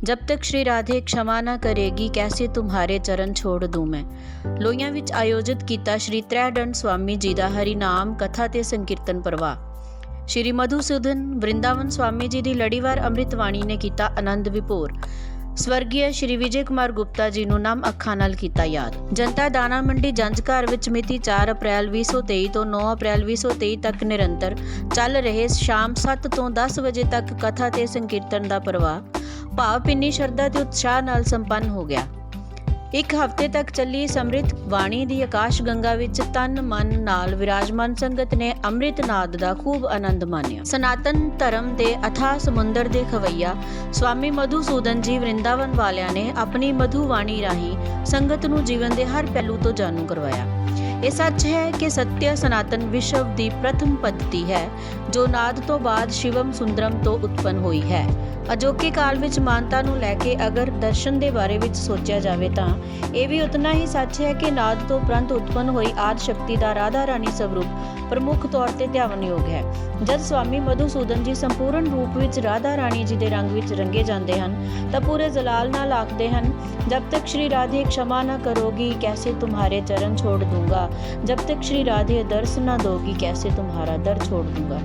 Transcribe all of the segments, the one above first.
जब तक श्री राधे क्षमा ना करेगी कैसे तुम्हारे चरण छोड़ दूं मैं। ਲੋਈਆਂ ਵਿੱਚ ਆਯੋਜਿਤ ਕੀਤਾ ਸ਼੍ਰੀ ਤ੍ਰੈਦੰਡ ਸਵਾਮੀ ਜੀ ਦਾ ਹਰੀ ਨਾਮ ਕਥਾ ਤੇ ਸੰਕੀਰਤਨ ਪ੍ਰਵਾਹ। ਸ਼੍ਰੀ ਮਧੂਸੂਦਨ ਵਰਿੰਦਾਵਨ ਸਵਾਮੀ ਜੀ ਦੀ ਲੜੀਵਾਰ ਅੰਮ੍ਰਿਤ ਬਾਣੀ ਨੇ ਕੀਤਾ ਆਨੰਦ ਵਿਭੋਰ। ਸਵਰਗੀय ਸ਼੍ਰੀ ਵਿਜੇ ਕੁਮਾਰ ਗੁਪਤਾ ਜੀ ਨੂੰ ਨਮ ਅੱਖਾਂ ਨਾਲ ਕੀਤਾ ਯਾਦ। ਜਨਤਾ ਦਾਣਾ ਮੰਡੀ ਜੰਝ ਘਰ ਵਿੱਚ ਮਿਤੀ 4 ਅਪ੍ਰੈਲ 2023 ਤੋਂ 9 ਅਪ੍ਰੈਲ 2023 ਤੱਕ ਨਿਰੰਤਰ ਚੱਲ ਰਹੇ ਸ਼ਾਮ 7 ਤੋਂ 10 ਵਜੇ ਤੱਕ ਕਥਾ ਤੇ ਸੰਕੀਰਤਨ ਦਾ ਪ੍ਰਵਾਹ ਭਾਵ ਭਿੰਨੀ ਸ਼ਰਧਾ ਤੇ ਉਤਸ਼ਾਹ ਨਾਲ ਸੰਪੰਨ ਹੋ ਗਿਆ। ਇੱਕ ਹਫ਼ਤੇ ਤੱਕ ਚੱਲੀ ਸਮ੍ਰਿਤ ਬਾਣੀ ਦੀ ਆਕਾਸ਼ ਗੰਗਾ ਵਿੱਚ ਤਨ ਮਨ ਨਾਲ ਵਿਰਾਜਮਾਨ ਸੰਗਤ ਨੇ ਅੰਮ੍ਰਿਤ ਨਾਦ ਦਾ ਖੂਬ ਆਨੰਦ ਮਾਣਿਆ। ਸਨਾਤਨ ਧਰਮ ਦੇ ਅਥਾਹ ਸਮੁੰਦਰ ਦੇ ਖਵਈਆ ਸਵਾਮੀ ਮਧੂਸੂਦਨ ਜੀ ਵਰਿੰਦਾਵਨ ਵਾਲਿਆਂ ਨੇ ਆਪਣੀ ਮਧੂ ਬਾਣੀ ਰਾਹੀਂ ਸੰਗਤ ਨੂੰ ਜੀਵਨ ਦੇ ਹਰ ਪਹਿਲੂ ਤੋਂ ਜਾਣੂ ਕਰਵਾਇਆ। ਇਹ ਸੱਚ ਹੈ ਕਿ ਸਤਿਆ ਸਨਾਤਨ ਵਿਸ਼ਵ ਦੀ ਪ੍ਰਥਮ ਪੱਧਤੀ ਹੈ ਜੋ ਨਾਦ ਤੋਂ ਬਾਅਦ ਸ਼ਿਵਮ ਸੁੰਦਰਮ ਤੋਂ ਉਤਪੰਨ ਹੋਈ ਹੈ। ਅਜੋਕੇ ਕਾਲ ਵਿੱਚ ਮਾਨਤਾ ਨੂੰ ਲੈ ਕੇ ਅਗਰ ਦਰਸ਼ਨ ਦੇ ਬਾਰੇ ਵਿੱਚ ਸੋਚਿਆ ਜਾਵੇ ਤਾਂ ਇਹ ਵੀ ਉਤਨਾ ਹੀ ਸੱਚ ਹੈ ਕਿ ਨਾਦ ਤੋਂ ਉਪਰੰਤ ਉਤਪੰਨ ਹੋਈ ਆਦ ਸ਼ਕਤੀ ਦਾ ਰਾਧਾ ਰਾਣੀ ਸਵਰੂਪ ਪ੍ਰਮੁੱਖ ਤੌਰ ਤੇ ਧਿਆਨਯੋਗ ਹੈ। ਜਦ ਸਵਾਮੀ ਮਧੂਸੂਦਨ ਜੀ ਸੰਪੂਰਨ ਰੂਪ ਵਿੱਚ ਰਾਧਾ ਰਾਣੀ ਜੀ ਦੇ ਰੰਗ ਵਿੱਚ ਰੰਗੇ ਜਾਂਦੇ ਹਨ ਤਾਂ ਪੂਰੇ ਜਲਾਲ ਨਾਲ ਆਖਦੇ ਹਨ, ਜਬ ਤੱਕ ਸ਼੍ਰੀ ਰਾਧੇ क्षमा न करोगी कैसे तुम्हारे चरण छोड़ दूंगा, जब तक श्री राधे दर्श न दोगी कैसे तुम्हारा दर छोड़ दूंगा।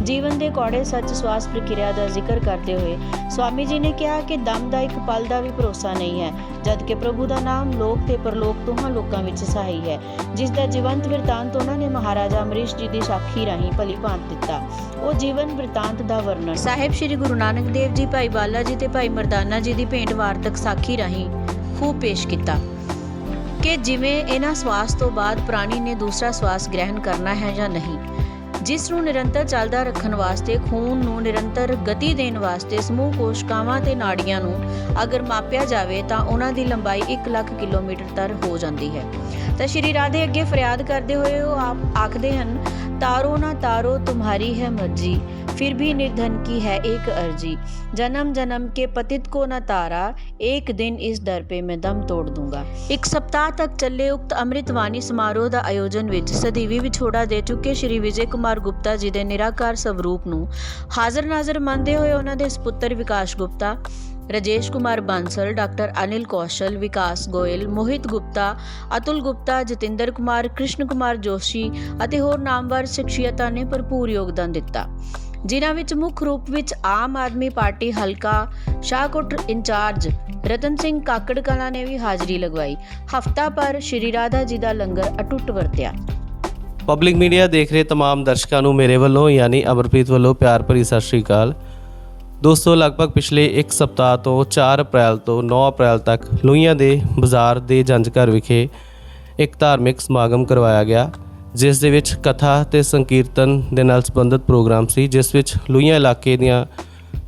ਜੀਵਨ ਦੇ ਕੌੜੇ ਸੱਚ ਸਵਾਸ ਪ੍ਰਕਿਰਿਆ ਦਾ ਜ਼ਿਕਰ ਕਰਦੇ ਹੋਏ ਸਵਾਮੀ ਜੀ ਨੇ ਕਿਹਾ ਕਿ ਦਮ ਦਾ ਇੱਕ ਪਲ ਦਾ ਵੀ ਭਰੋਸਾ ਨਹੀਂ ਹੈ, ਜਦ ਕਿ ਪ੍ਰਭੂ ਦਾ ਨਾਮ ਲੋਕ ਤੇ ਪਰਲੋਕ ਦੋਹਾਂ ਲੋਕਾਂ ਵਿੱਚ ਸਹਾਈ ਹੈ, ਜਿਸ ਦਾ ਜੀਵੰਤ ਬਿਰਤਾਂਤ ਉਹਨਾਂ ਨੇ ਮਹਾਰਾਜਾ ਅਮਰੀਸ਼ ਜੀ ਦੀ ਸਾਖੀ ਰਾਹੀਂ ਭਲੀ ਭਾਂਤ ਦਿੱਤਾ। ਉਹ ਜੀਵਨ ਬਿਰਤਾਂਤ ਦਾ ਵਰਣਨ ਸਾਹਿਬ ਸ਼੍ਰੀ ਗੁਰੂ ਨਾਨਕ ਦੇਵ ਜੀ, ਭਾਈ ਬਾਲਾ ਜੀ ਤੇ ਭਾਈ ਮਰਦਾਨਾ ਜੀ ਦੀ ਭੇਂਟ ਵਾਰਤਕ ਸਾਖੀ ਰਾਹੀਂ ਖੂਬ ਪੇਸ਼ ਕੀਤਾ ਕਿ ਜਿਵੇਂ ਇਹਨਾਂ ਸਵਾਸ ਤੋਂ ਬਾਅਦ ਪ੍ਰਾਣੀ ਨੇ ਦੂਸਰਾ ਸਵਾਸ ਗ੍ਰਹਿਣ ਕਰਨਾ ਹੈ ਜਾਂ ਨਹੀਂ, ਜਿਸ ਨੂੰ ਨਿਰੰਤਰ ਚੱਲਦਾ ਰੱਖਣ ਵਾਸਤੇ ਖੂਨ ਨੂੰ ਨਿਰੰਤਰ ਗਤੀ ਦੇਣ ਵਾਸਤੇ ਸਮੂਹ ਕੋਸ਼ਿਕਾਵਾਂ ਤੇ ਨਾੜੀਆਂ ਨੂੰ ਅਗਰ ਮਾਪਿਆ ਜਾਵੇ ਤਾਂ ਉਹਨਾਂ ਦੀ ਲੰਬਾਈ 1 ਲੱਖ ਕਿਲੋਮੀਟਰ ਤੱਕ ਹੋ ਜਾਂਦੀ ਹੈ। ਤਾਂ ਸ਼੍ਰੀ ਰਾਧੇ ਅੱਗੇ ਫਰਿਆਦ ਕਰਦੇ ਹੋਏ ਉਹ ਆਖਦੇ ਹਨ, ਤਾਰੋ ਨਾ ਤਾਰੋ तुम्हारी है मर्जी, फिर भी निर्धन की है एक अर्जी, जन्म जन्म के पतित को न तारा, एक दिन इस दर पे मैं दम तोड़ दूंगा। ਇੱਕ ਸਪਤਾਹ ਤੱਕ ਚੱਲੇ ਉਕਤ ਅੰਮ੍ਰਿਤ ਬਾਣੀ ਸਮਾਰੋਹ ਦਾ ਆਯੋਜਨ ਵਿੱਚ ਸਦੀਵੀ ਵਿਛੋੜਾ ਦੇ ਚੁੱਕੇ ਸ਼੍ਰੀ ਵਿਜੇ ਕੁਮਾਰ ਗੁਪਤਾ ਜੀ ਦੇ ਨਿਰਾਕਾਰ ਸਵਰੂਪ ਨੂੰ ਹਾਜ਼ਰ ਨਾਜ਼ਰ ਮੰਨਦੇ ਹੋਏ ਉਹਨਾਂ ਦੇ ਸਪੁੱਤਰ ਵਿਕਾਸ ਗੁਪਤਾ, ਰਾਜੇਸ਼ ਕੁਮਾਰ ਬਾਂਸਲ, ਡਾਕਟਰ ਅਨਿਲ ਕੌਸ਼ਲ, ਵਿਕਾਸ ਗੋਇਲ, ਮੋਹਿਤ ਗੁਪਤਾ, ਅਤੁਲ ਗੁਪਤਾ, ਜਤਿੰਦਰ ਕੁਮਾਰ, ਕ੍ਰਿਸ਼ਨ ਕੁਮਾਰ ਜੋਸ਼ੀ ਅਤੇ ਹੋਰ ਨਾਮਵਰ ਸ਼ਖਸੀਅਤਾਂ ਨੇ ਭਰਪੂਰ ਯੋਗਦਾਨ ਦਿੱਤਾ, ਜਿਨ੍ਹਾਂ ਵਿੱਚ ਮੁੱਖ ਰੂਪ ਵਿੱਚ ਆਮ ਆਦਮੀ ਪਾਰਟੀ ਹਲਕਾ ਸ਼ਾਹਕੋਟ ਇੰਚਾਰਜ ਰਤਨ ਸਿੰਘ ਕਾਕੜ ਕਲਾਂ ਨੇ ਵੀ ਹਾਜ਼ਰੀ ਲਗਵਾਈ। ਹਫ਼ਤਾ ਭਰ ਸ਼੍ਰੀ ਰਾਧਾ ਜੀ ਦਾ ਲੰਗਰ ਅਟੁੱਟ ਵਰਤਿਆ। ਪਬਲਿਕ ਮੀਡੀਆ ਦੇਖ ਰਹੇ तमाम ਦਰਸ਼ਕਾਂ ਨੂੰ ਮੇਰੇ ਵੱਲੋਂ ਯਾਨੀ ਅਮਰਪ੍ਰੀਤ ਵੱਲੋਂ ਪਿਆਰ ਭਰੀ ਸਤਿ ਸ਼੍ਰੀ ਅਕਾਲ। ਦੋਸਤੋ, ਲਗਭਗ ਪਿਛਲੇ 1 ਸਪਤਾਹ ਤੋਂ 4 ਅਪ੍ਰੈਲ ਤੋਂ 9 ਅਪ੍ਰੈਲ ਤੱਕ ਲੋਹੀਆਂ ਦੇ ਬਾਜ਼ਾਰ ਦੇ ਜੰਝ ਘਰ ਵਿਖੇ ਇੱਕ ਧਾਰਮਿਕ ਸਮਾਗਮ ਕਰਵਾਇਆ ਗਿਆ, ਜਿਸ ਦੇ ਵਿੱਚ ਕਥਾ ਤੇ ਸੰਕੀਰਤਨ ਦੇ ਨਾਲ ਸੰਬੰਧਿਤ ਪ੍ਰੋਗਰਾਮ ਸੀ, ਜਿਸ ਵਿੱਚ ਲੋਹੀਆਂ ਇਲਾਕੇ ਦੀਆਂ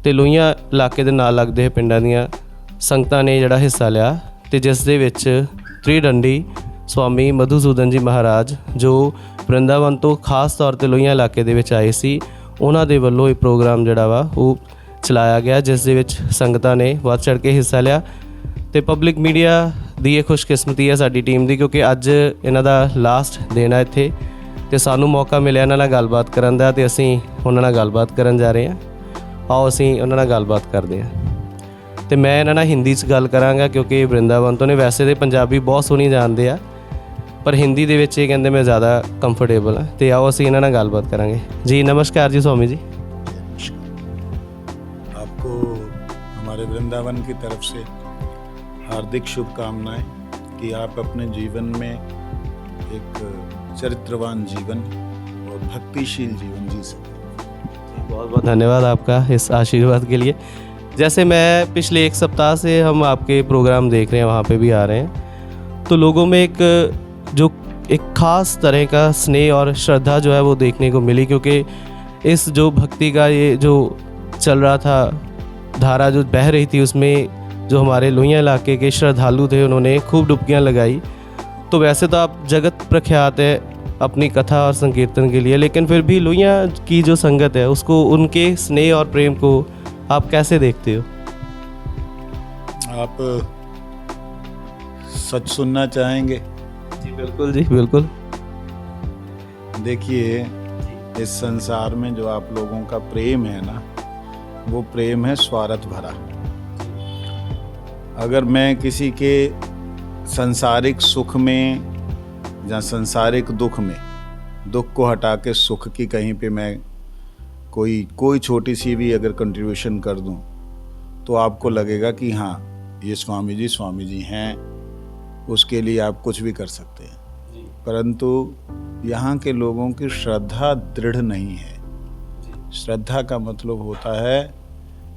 ਤੇ ਲੋਹੀਆਂ ਇਲਾਕੇ ਦੇ ਨਾਲ ਲੱਗਦੇ ਪਿੰਡਾਂ ਦੀਆਂ ਸੰਗਤਾਂ ਨੇ ਜਿਹੜਾ ਹਿੱਸਾ ਲਿਆ ਤੇ ਜਿਸ ਦੇ ਵਿੱਚ ਤ੍ਰਿਦੰਡੀ ਸਵਾਮੀ ਮਧੂਸੂਦਨ ਜੀ ਮਹਾਰਾਜ ਜੋ ਵਰਿੰਦਾਵਨ ਤੋਂ ਖਾਸ ਤੌਰ ਤੇ ਲੋਹੀਆਂ ਇਲਾਕੇ ਦੇ ਵਿੱਚ ਆਏ ਸੀ, ਉਹਨਾਂ ਦੇ ਵੱਲੋਂ ਇਹ ਪ੍ਰੋਗਰਾਮ ਜਿਹੜਾ ਵਾ ਉਹ ਚਲਾਇਆ ਗਿਆ, ਜਿਸ ਦੇ ਵਿੱਚ ਸੰਗਤਾਂ ਨੇ ਵੱਧ ਚੜ੍ਹ ਕੇ ਹਿੱਸਾ ਲਿਆ। ਤੇ ਪਬਲਿਕ ਮੀਡੀਆ ਦੀ ਇਹ ਖੁਸ਼ਕਿਸਮਤੀ ਹੈ ਸਾਡੀ ਟੀਮ ਦੀ, ਕਿਉਂਕਿ ਅੱਜ ਇਹਨਾਂ ਦਾ ਲਾਸਟ ਦਿਨ ਹੈ ਇੱਥੇ ਤੇ ਸਾਨੂੰ ਮੌਕਾ ਮਿਲਿਆ ਇਹਨਾਂ ਨਾਲ ਗੱਲਬਾਤ ਕਰਨ ਦਾ ਤੇ ਅਸੀਂ ਉਹਨਾਂ ਨਾਲ ਗੱਲਬਾਤ ਕਰਨ ਜਾ ਰਹੇ ਹਾਂ। ਆਓ ਅਸੀਂ ਉਹਨਾਂ ਨਾਲ ਗੱਲਬਾਤ ਕਰਦੇ ਹਾਂ ਤੇ ਮੈਂ ਇਹਨਾਂ ਨਾਲ ਹਿੰਦੀ 'ਚ ਗੱਲ ਕਰਾਂਗਾ ਕਿਉਂਕਿ ਵਰਿੰਦਾਵਨ ਤੋਂ ਨੇ। ਵੈਸੇ ਤਾਂ ਪੰਜਾਬੀ ਬਹੁਤ ਸੋਹਣੀ ਜਾਣਦੇ ਆ ਪਰ ਹਿੰਦੀ ਦੇ ਵਿੱਚ ਇਹ ਕਹਿੰਦੇ ਮੈਂ ਜ਼ਿਆਦਾ ਕੰਫਰਟੇਬਲ ਹਾਂ ਤੇ ਆਓ ਅਸੀਂ ਇਹਨਾਂ ਨਾਲ ਗੱਲਬਾਤ ਕਰਾਂਗੇ। ਜੀ ਨਮस्कार जी स्वामी जी। आपको हमारे वृंदावन की तरफ से हार्दिक शुभकामनाएं कि आप अपने जीवन में एक चरित्रवान जीवन और भक्तिशील जीवन जी सकें। बहुत बहुत धन्यवाद आपका इस आशीर्वाद के लिए। जैसे मैं पिछले 1 सप्ताह से हम आपके प्रोग्राम देख रहे हैं, वहाँ पे भी आ रहे हैं, तो लोगों में एक ख़ास तरह का स्नेह और श्रद्धा जो है वो देखने को मिली, क्योंकि इस जो भक्ति का ये जो चल रहा था, धारा जो बह रही थी, उसमें जो हमारे लोहिया इलाके के श्रद्धालु थे उन्होंने खूब डुबकियाँ लगाई। तो वैसे तो आप जगत प्रख्यात है अपनी कथा और संकीर्तन के लिए, लेकिन फिर भी लोहिया की जो संगत है उसको, उनके स्नेह और प्रेम को आप कैसे देखते हो? आप सच सुनना चाहेंगे? जी बिल्कुल जी बिल्कुल। देखिए, इस संसार में जो आप लोगों का प्रेम है ना, वो प्रेम है स्वार्थ भरा। अगर मैं किसी के सांसारिक सुख में या सांसारिक दुख में दुख को हटा के सुख की कहीं पे मैं कोई छोटी सी भी अगर कंट्रीब्यूशन कर दूं तो आपको लगेगा कि हाँ ये स्वामी जी हैं, उसके लिए आप कुछ भी कर सकते हैं। परंतु यहाँ के लोगों की श्रद्धा दृढ़ नहीं है। श्रद्धा का मतलब होता है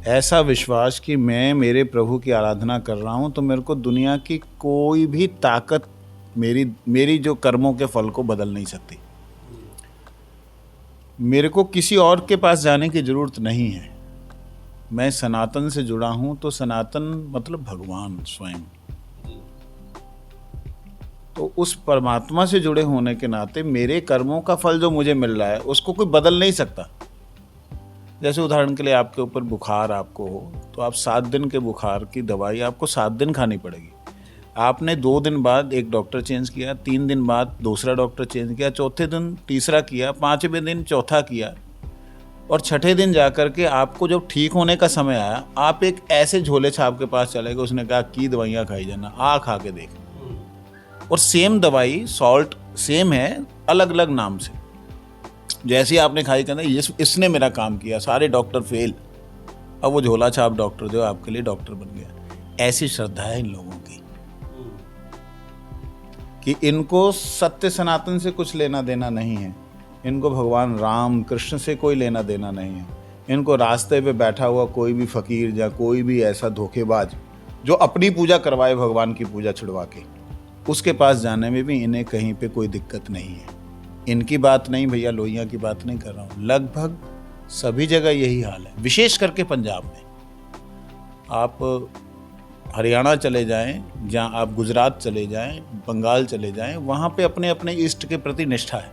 ऐसा विश्वास कि मैं मेरे प्रभु की आराधना कर रहा हूँ तो मेरे को दुनिया की कोई भी ताकत मेरी जो कर्मों के फल को बदल नहीं सकती। मेरे को किसी और के पास जाने की जरूरत नहीं है। मैं सनातन से जुड़ा हूँ तो सनातन मतलब भगवान स्वयं। तो उस परमात्मा से जुड़े होने के नाते मेरे कर्मों का फल जो मुझे मिल रहा है उसको कोई बदल नहीं सकता। जैसे उदाहरण के लिए आपके ऊपर बुखार आपको हो तो आप 7 दिन के बुखार की दवाई आपको 7 दिन खानी पड़ेगी। आपने 2 दिन बाद एक डॉक्टर चेंज किया, 3 दिन बाद दूसरा डॉक्टर चेंज किया, चौथे दिन तीसरा किया, 5वें दिन चौथा किया, और 6ठे दिन जाकर के आपको जब ठीक होने का समय आया आप एक ऐसे झोले छाप के पास चले गए, उसने कहा की दवाइयाँ खाई जाना, आ खा के देख। और सेम दवाई सॉल्ट सेम है, अलग अलग नाम से। जैसे ही आपने खाई कहना इसने मेरा काम किया, सारे डॉक्टर फेल। अब वो झोला छाप डॉक्टर जो आपके लिए डॉक्टर बन गया। ऐसी श्रद्धा है इन लोगों की कि इनको सत्य सनातन से कुछ लेना देना नहीं है, इनको भगवान राम कृष्ण से कोई लेना देना नहीं है। इनको रास्ते पे बैठा हुआ कोई भी फकीर या कोई भी ऐसा धोखेबाज जो अपनी पूजा करवाए भगवान की पूजा छुड़वा के, उसके पास जाने में भी इन्हें कहीं पे कोई दिक्कत नहीं है। इनकी बात नहीं भैया, लोहिया की बात नहीं कर रहा हूँ, लगभग सभी जगह यही हाल है। विशेष करके पंजाब में, आप हरियाणा चले जाएं, जहाँ आप गुजरात चले जाएं, बंगाल चले जाएं, वहाँ पे अपने अपने इष्ट के प्रति निष्ठा है।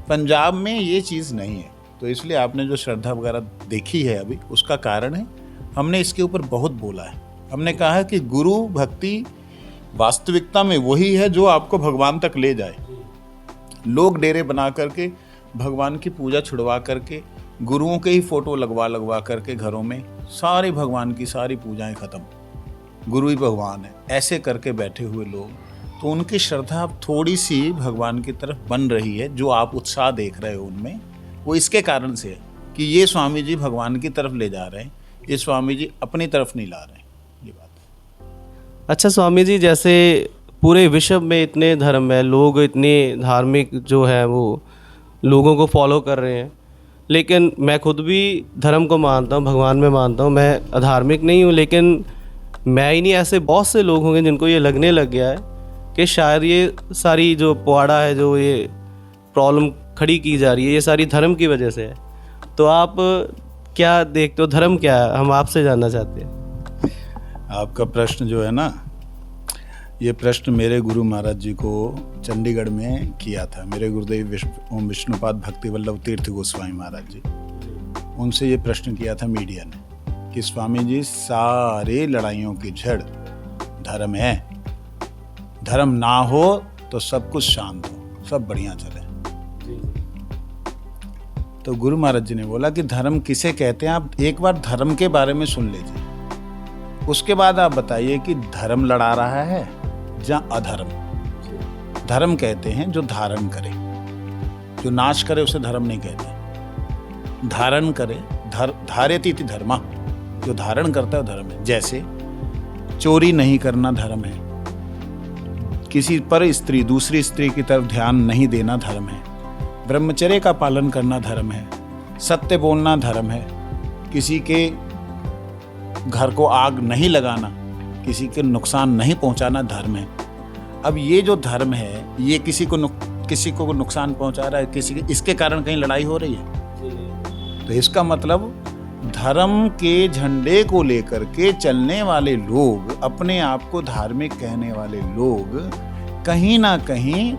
पंजाब में ये चीज़ नहीं है। तो इसलिए आपने जो श्रद्धा वगैरह देखी है अभी, उसका कारण है हमने इसके ऊपर बहुत बोला है। हमने कहा है कि गुरु भक्ति वास्तविकता में वही है जो आपको भगवान तक ले जाए। लोग डेरे बना करके भगवान की पूजा छुड़वा करके गुरुओं के ही फोटो लगवा करके घरों में सारे भगवान की सारी पूजाएं खत्म, गुरु ही भगवान है, ऐसे करके बैठे हुए लोग, तो उनकी श्रद्धा अब थोड़ी सी भगवान की तरफ बन रही है। जो आप उत्साह देख रहे हो उनमें, वो इसके कारण से है कि ये स्वामी जी भगवान की तरफ ले जा रहे हैं, ये स्वामी जी अपनी तरफ नहीं ला रहे हैं। ये बात। अच्छा स्वामी जी, जैसे पूरे विश्व में इतने धर्म है, लोग इतने धार्मिक जो है वो लोगों को फॉलो कर रहे हैं, लेकिन मैं खुद भी धर्म को मानता हूँ, भगवान में मानता हूँ, मैं अधार्मिक नहीं हूँ, लेकिन मैं ही नहीं, ऐसे बहुत से लोग होंगे जिनको ये लगने लग गया है कि शायद ये सारी जो पवाड़ा है, जो ये प्रॉब्लम खड़ी की जा रही है, ये सारी धर्म की वजह से है। तो आप क्या देखते हो, धर्म क्या है, हम आपसे जानना चाहते हैं। आपका प्रश्न जो है ना, ये प्रश्न मेरे गुरु महाराज जी को चंडीगढ़ में किया था। मेरे गुरुदेव ओम विष्णुपाद भक्ति वल्लभ तीर्थ गोस्वामी महाराज जी, उनसे ये प्रश्न किया था मीडिया ने कि स्वामी जी सारे लड़ाइयों की जड़ धर्म है, धर्म ना हो तो सब कुछ शांत हो, सब बढ़िया चले। तो गुरु महाराज जी ने बोला कि धर्म किसे कहते हैं, आप एक बार धर्म के बारे में सुन लीजिए, उसके बाद आप बताइए कि धर्म लड़ा रहा है या अधर्म। धर्म कहते हैं जो धारण करे, जो नाश करे उसे धर्म नहीं कहते। धारण करे, धार्यति धर्मा, जो धारण करता है धर्म है। जैसे चोरी नहीं करना धर्म है, किसी पर स्त्री दूसरी स्त्री की तरफ ध्यान नहीं देना धर्म है, ब्रह्मचर्य का पालन करना धर्म है, सत्य बोलना धर्म है, किसी के घर को आग नहीं लगाना, किसी के नुकसान नहीं पहुंचाना धर्म है। अब ये जो धर्म है, ये किसी को नुकसान पहुंचा रहा है, किसी के, इसके कारण कहीं लड़ाई हो रही है। तो इसका मतलब धर्म के झंडे को लेकर के चलने वाले लोग, अपने आप को धार्मिक कहने वाले लोग, कहीं ना कहीं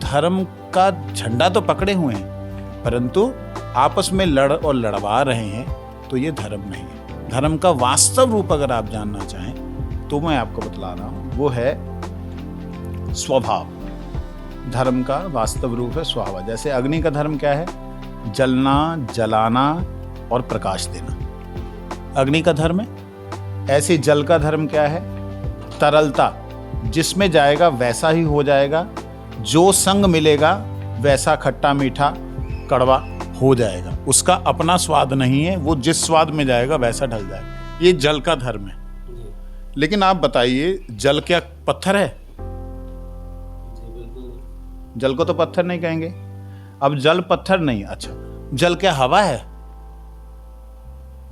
धर्म का झंडा तो पकड़े हुए हैं, परंतु आपस में लड़ और लड़वा रहे हैं। तो ये धर्म नहीं है। धर्म का वास्तव रूप अगर आप जानना चाहें तो मैं आपको बतला रहा हूं, वो है स्वभाव। धर्म का वास्तव रूप है स्वभाव। जैसे अग्नि का धर्म क्या है? जलना, जलाना और प्रकाश देना, अग्नि का धर्म है। ऐसे जल का धर्म क्या है? तरलता, जिसमें जाएगा वैसा ही हो जाएगा, जो संग मिलेगा वैसा खट्टा मीठा कड़वा हो जाएगा। उसका अपना स्वाद नहीं है, वो जिस स्वाद में जाएगा वैसा ढल जाएगा। ये जल का धर्म है। लेकिन आप बताइए, जल क्या पत्थर है? जल को तो पत्थर नहीं कहेंगे। अब जल पत्थर नहीं, अच्छा जल क्या हवा है?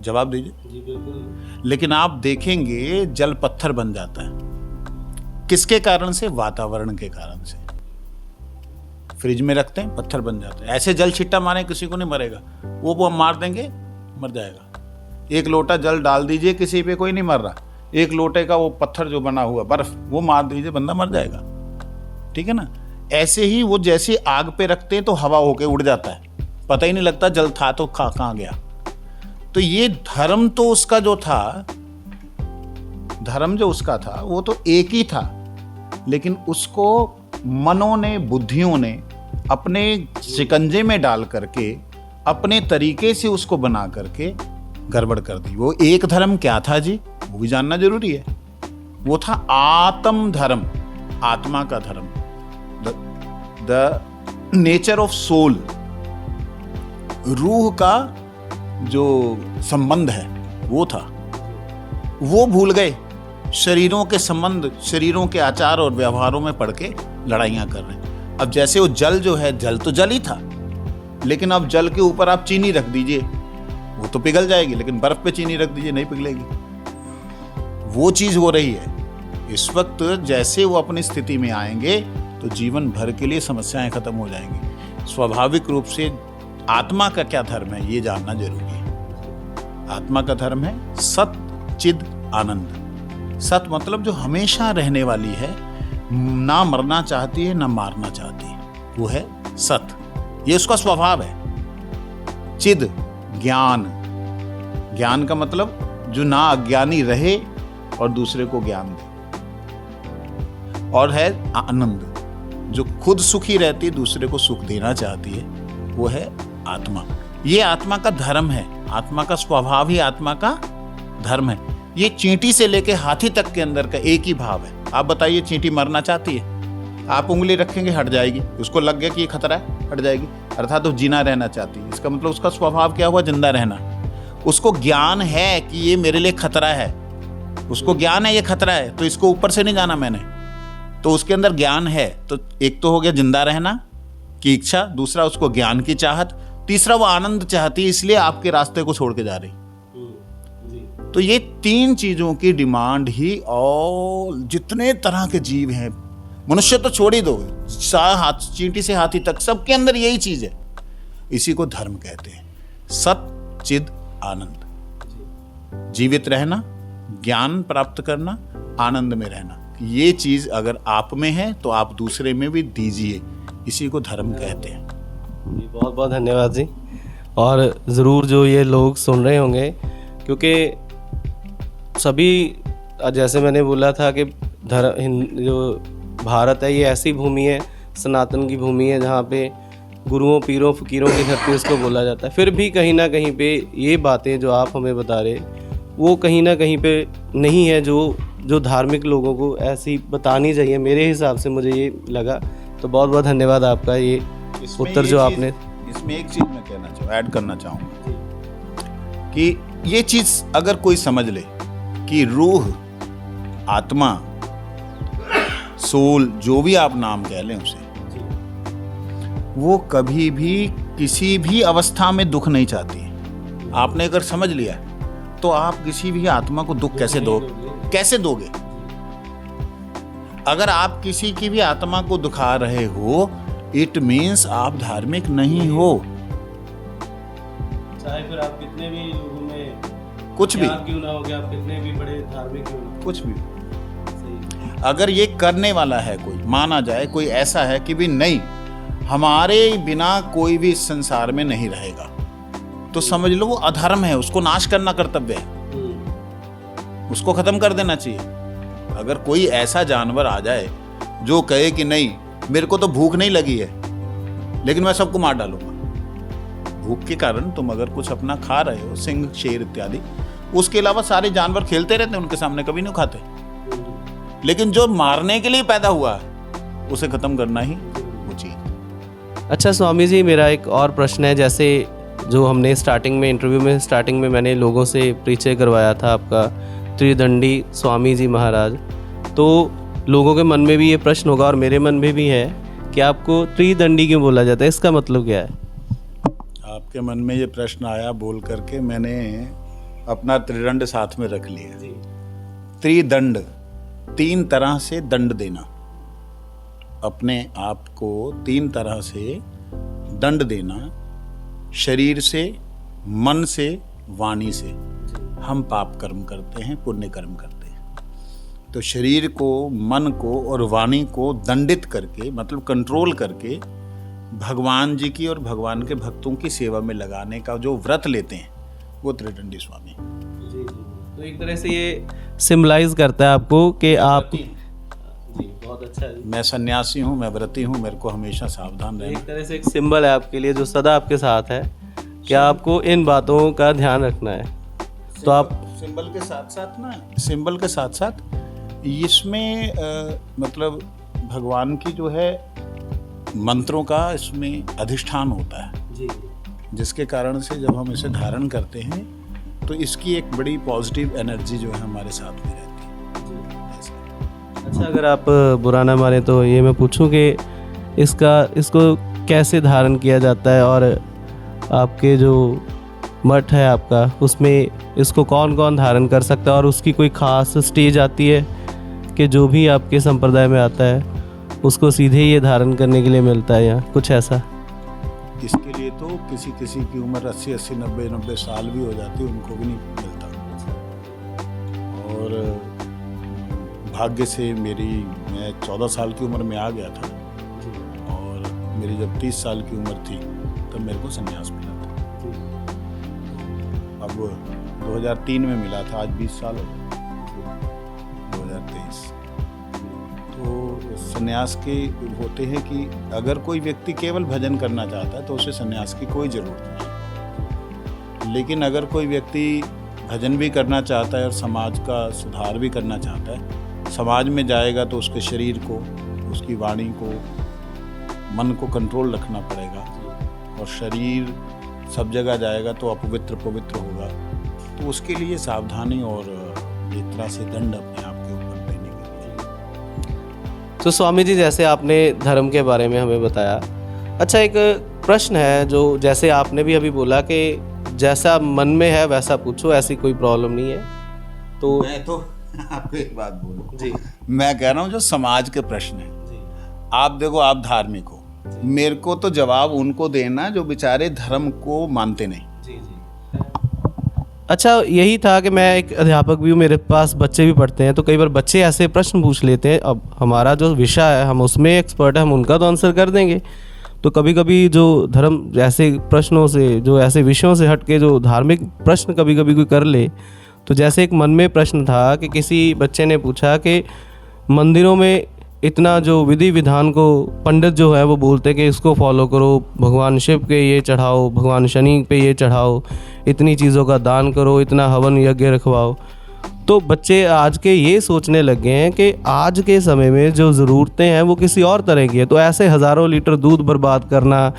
जवाब दीजिए। लेकिन आप देखेंगे जल पत्थर बन जाता है। किसके कारण से? वातावरण के कारण से। फ्रिज में रखते हैं, पत्थर बन जाते हैं। ऐसे जल छिट्टा मारे किसी को नहीं मरेगा, वो मार देंगे, मर जाएगा। एक लोटा जल डाल दीजिए किसी पे, कोई नहीं मर रहा। एक लोटे का वो पत्थर जो बना हुआ बर्फ, वो मार दीजिए, बंदा मर जाएगा। ठीक है ना? ऐसे ही वो जैसे आग पे रखते हैं तो हवा होके उड़ जाता है, पता ही नहीं लगता जल था तो कहाँ गया। तो ये धर्म तो उसका जो था, धर्म जो उसका था वो तो एक ही था, लेकिन उसको मनों ने, बुद्धियों ने अपने शिकंजे में डाल करके अपने तरीके से उसको बना करके गड़बड़ कर दी। वो एक धर्म क्या था जी, वो भी जानना जरूरी है। वो था आत्म धर्म, आत्मा का धर्म, द नेचर ऑफ सोल, रूह का जो संबंध है वो था। वो भूल गए, शरीरों के संबंध, शरीरों के आचार और व्यवहारों में पड़ के लड़ाइयां कर रहे हैं। अब जैसे वो जल जो है, जल तो जल ही था, लेकिन अब जल के ऊपर आप चीनी रख दीजिए, वो तो पिघल जाएगी, लेकिन बर्फ पे चीनी रख दीजिए, नहीं पिघलेगी। वो चीज हो रही है इस वक्त। जैसे वो अपनी स्थिति में आएंगे तो जीवन भर के लिए समस्याएं खत्म हो जाएंगी। स्वाभाविक रूप से आत्मा का क्या धर्म है ये जानना जरूरी है। आत्मा का धर्म है सत चिद आनंद। सत मतलब जो हमेशा रहने वाली है, ना मरना चाहती है ना मारना चाहती है, वो है सत। ये उसका स्वभाव है। चिद ज्ञान, ज्ञान का मतलब जो ना अज्ञानी रहे और दूसरे को ज्ञान दे। और है आनंद, जो खुद सुखी रहती, दूसरे को सुख देना चाहती है, वो है आत्मा। ये आत्मा का धर्म है, आत्मा का स्वभाव ही आत्मा का धर्म है। ये चींटी से लेके हाथी तक के अंदर का एक ही भाव है। आप बताइए, चींटी मरना चाहती है? आप उंगली रखेंगे हट जाएगी, उसको लग गया कि ये खतरा है, हट जाएगी। अर्थात वो जीना रहना चाहती है। इसका मतलब उसका स्वभाव क्या हुआ? जिंदा रहना। उसको ज्ञान है कि ये मेरे लिए खतरा है, उसको ज्ञान है ये खतरा है, तो इसको ऊपर से नहीं जाना मैंने, तो उसके अंदर ज्ञान है। तो एक तो हो गया जिंदा रहना की इच्छा, दूसरा उसको ज्ञान की चाहत, तीसरा वो आनंद चाहती है, इसलिए आपके रास्ते को छोड़ के जा रही। तो ये तीन चीजों की डिमांड ही, और जितने तरह के जीव हैं, मनुष्य तो छोड़ ही दो, चींटी से हाथी तक, सबके अंदर यही चीज है। इसी को धर्म कहते हैं, सत चिद आनंद। जीवित रहना, ज्ञान प्राप्त करना, आनंद में रहना। ये चीज अगर आप में है तो आप दूसरे में भी दीजिए, इसी को धर्म कहते हैं। बहुत बहुत धन्यवाद जी। और ज़रूर जो ये लोग सुन रहे होंगे, क्योंकि सभी, जैसे मैंने बोला था कि जो भारत है ये ऐसी भूमि है, सनातन की भूमि है, जहाँ पे गुरुओं पीरों फकीरों की धरती उसको बोला जाता है। फिर भी कहीं ना कहीं पे ये बातें जो आप हमें बता रहे, वो कहीं ना कहीं पे नहीं है जो धार्मिक लोगों को ऐसी बतानी चाहिए। मेरे हिसाब से मुझे ये लगा। तो बहुत बहुत धन्यवाद आपका ये उत्तर जो आपने। इसमें एक चीज़ मैं कहना चाहूँ, ऐड करना चाहूँगा कि ये चीज़ अगर कोई समझ ले कि रूह, आत्मा, सोल, जो भी आप नाम कह लें उसे, वो कभी भी किसी भी अवस्था में दुख नहीं चाहती। आपने अगर समझ लिया तो आप किसी भी आत्मा को दुख कैसे दोगे? अगर आप किसी की भी आत्मा को दुखा रहे हो, इट मीन्स आप धार्मिक नहीं हो। चाहे फिर आप कितने भी लोगों में कुछ भी क्यों ना हो गया, आप कितने भी बड़े धार्मिक क्यों ना, कुछ भी अगर ये करने वाला है कोई, माना जाए कोई ऐसा है कि भी नहीं, हमारे बिना कोई भी इस संसार में नहीं रहेगा, तो समझ लो वो अधर्म है, उसको नाश करना कर्तव्य है, उसको खत्म कर देना चाहिए। अगर कोई ऐसा जानवर आ जाए जो कहे कि नहीं मेरे को तो भूख नहीं लगी है लेकिन मैं सबको मार डालूंगा, भूख के कारण तुम अगर कुछ अपना खा रहे हो, सिंह शेर इत्यादि, उसके अलावा सारे जानवर खेलते रहते हैं उनके सामने, कभी नहीं खाते। लेकिन जो मारने के लिए पैदा हुआ है उसे खत्म करना ही उचित। अच्छा स्वामी जी, मेरा एक और प्रश्न है। जैसे जो हमने इंटरव्यू में स्टार्टिंग में मैंने लोगों से परिचय करवाया था आपका त्रिदंडी स्वामी जी महाराज, तो लोगों के मन में भी ये प्रश्न होगा और मेरे मन में भी है कि आपको त्रिदंडी क्यों बोला जाता है, इसका मतलब क्या है? आपके मन में ये प्रश्न आया बोल करके मैंने अपना त्रिदंड साथ में रख लिया। त्रिदंड, 3 तरह से दंड देना, अपने आप को 3 तरह से दंड देना, शरीर से, मन से, वाणी से। हम पाप कर्म करते हैं, पुण्य कर्म करते हैं। तो शरीर को, मन को और वाणी को दंडित करके, मतलब कंट्रोल करके, भगवान जी की और भगवान के भक्तों की सेवा में लगाने का जो व्रत लेते हैं वो त्रिदंडी स्वामी। तो एक तरह से ये सिम्बलाइज करता है आपको कि आप जी, बहुत अच्छा है। मैं सन्यासी हूँ, मैं व्रती हूँ, मेरे को हमेशा सावधान रहना। एक तरह से एक सिंबल है आपके लिए जो सदा आपके साथ है कि आपको इन बातों का ध्यान रखना है। तो आप सिंबल के साथ साथ इसमें मतलब भगवान की जो है मंत्रों का इसमें अधिष्ठान होता है जी, जिसके कारण से जब हम इसे धारण करते हैं तो इसकी एक बड़ी पॉजिटिव एनर्जी जो है हमारे साथ में रहती है। अच्छा, अगर आप बुरा ना माने तो ये मैं पूछूं कि इसको कैसे धारण किया जाता है और आपके जो मठ है आपका उसमें इसको कौन कौन धारण कर सकता है और उसकी कोई ख़ास स्टेज आती है कि जो भी आपके संप्रदाय में आता है उसको सीधे ये धारण करने के लिए मिलता है या कुछ ऐसा? इसके लिए तो किसी की उम्र 80, 90 साल भी हो जाती है, उनको भी नहीं मिलता। और भाग्य से मैं 14 साल की उम्र में आ गया था और मेरी जब 30 साल की उम्र थी तब मेरे को संन्यास मिला था। अब 2003 में मिला था, आज 20 साल हो गए, 2023। तो संन्यास के होते हैं कि अगर कोई व्यक्ति केवल भजन करना चाहता है तो उसे संन्यास की कोई ज़रूरत नहीं। लेकिन अगर कोई व्यक्ति भजन भी करना चाहता है और समाज का सुधार भी करना चाहता है, समाज में जाएगा तो उसके शरीर को, उसकी वाणी को, मन को कंट्रोल रखना पड़ेगा। और शरीर सब जगह जाएगा तो अपवित्र पवित्र होगा। तो उसके लिए सावधानी और एक तरह से दंड अपने आप के ऊपर लेने के लिए। तो स्वामी जी, जैसे आपने धर्म के बारे में हमें बताया, अच्छा एक प्रश्न है जो जैसे आपने भी अभी बोला कि जैसा मन में है वैसा पूछो, ऐसी कोई प्रॉब्लम नहीं है। तो मैं तो आपको एक बात बोलूं जी, मैं कह रहा हूँ जो समाज के प्रश्न है, आप देखो, आप धार्मिक हो, मेरे को तो जवाब उनको देना जो बेचारे धर्म को मानते नहीं। अच्छा यही था कि मैं एक अध्यापक भी हूँ, मेरे पास बच्चे भी पढ़ते हैं, तो कई बार बच्चे ऐसे प्रश्न पूछ लेते हैं। अब हमारा जो विषय है हम उसमें एक्सपर्ट है, हम उनका तो आंसर कर देंगे। तो कभी कभी जो धर्म ऐसे प्रश्नों से, जो ऐसे विषयों से हट के जो धार्मिक प्रश्न कभी कभी कोई कर ले, तो जैसे एक मन में प्रश्न था कि किसी बच्चे ने पूछा कि मंदिरों में इतना जो विधि विधान को पंडित जो है वो बोलते कि इसको फॉलो करो, भगवान शिव के ये चढ़ाओ, भगवान शनि पे ये चढ़ाओ, इतनी चीज़ों का दान करो, इतना हवन यज्ञ रखवाओ। तो बच्चे आज के ये सोचने लग गए हैं कि आज के समय में जो ज़रूरतें हैं वो किसी और तरह की है। तो ऐसे हज़ारों लीटर दूध बर्बाद करना,